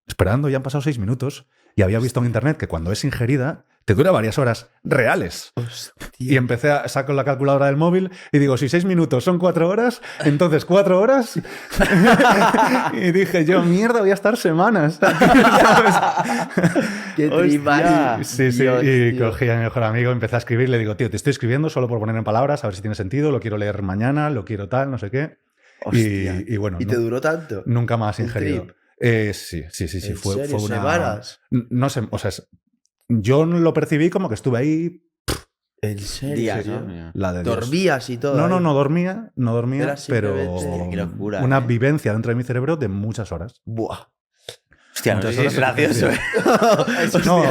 esperando, ya han pasado 6 minutos y había visto en internet que cuando es ingerida te dura varias horas reales. Hostia. Y empecé a sacar la calculadora del móvil y digo, si 6 minutos son 4 horas, entonces 4 horas. Y dije yo, mierda, voy a estar semanas. Qué tripas. Sí, sí. Dios, y tío. cogí a mi mejor amigo, empecé a escribir, le digo, tío, te estoy escribiendo solo por poner en palabras, a ver si tiene sentido, lo quiero leer mañana, lo quiero tal, no sé qué. Hostia. Y bueno, ¿Y te duró tanto? nunca más el ingerido. trip? Sí. ¿En Fue serio? una... ¿Semanas? No sé, o sea, yo lo percibí como que estuve ahí ¿En serio? Días, sí, ¿no? la de Dios. ¿Dormías y todo? No, ahí? no dormía, Era pero simplemente- Hostia, qué locura, una ¿eh? vivencia dentro de mi cerebro de muchas horas. Buah. Hostia, no sé si es horas gracioso. No,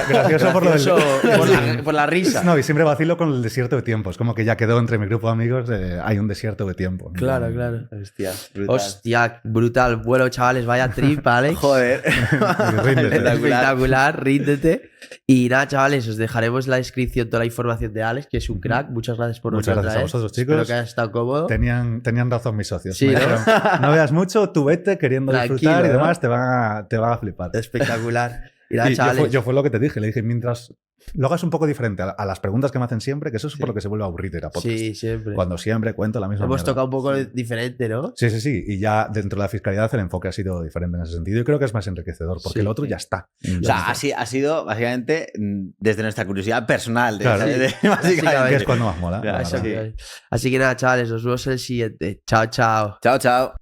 gracioso por lo por la risa. No, y siempre vacilo con el desierto de tiempo. Es como que ya quedó entre mi grupo de amigos, hay un desierto de tiempo. Claro, claro. Hostia, brutal. Hostia, brutal. Bueno, chavales, vaya trip, Alex. Joder. Espectacular, ríndete. Y nada, chavales, os dejaremos en la descripción toda la información de Alex, que es un crack. Muchas gracias por Muchas venir gracias otra a vez. vosotros, chicos. Espero que hayas estado cómodo. Tenían razón mis socios. Sí, Me ¿no? dijeron, no veas mucho, tú vete queriendo Tranquilo, disfrutar y ¿no? demás, te van a flipar. Espectacular. Y nada, Y chavales. yo fue lo que te dije. Le dije, mientras lo hagas un poco diferente a las preguntas que me hacen siempre, que eso es por lo que se vuelve aburrido ir a podcast. Sí, siempre. Cuando siempre cuento la misma Hemos mierda. tocado un poco diferente, ¿no? Sí. Y ya dentro de la fiscalidad el enfoque ha sido diferente en ese sentido. Y creo que es más enriquecedor, porque Sí. el otro ya está. O sea, ha sido básicamente desde nuestra curiosidad personal. Claro. Básicamente. Que es cuando más mola. Claro, la Eso verdad. sí. que- Así que nada, chavales, nos vemos en el siguiente. Chao, chao. Chao, chao.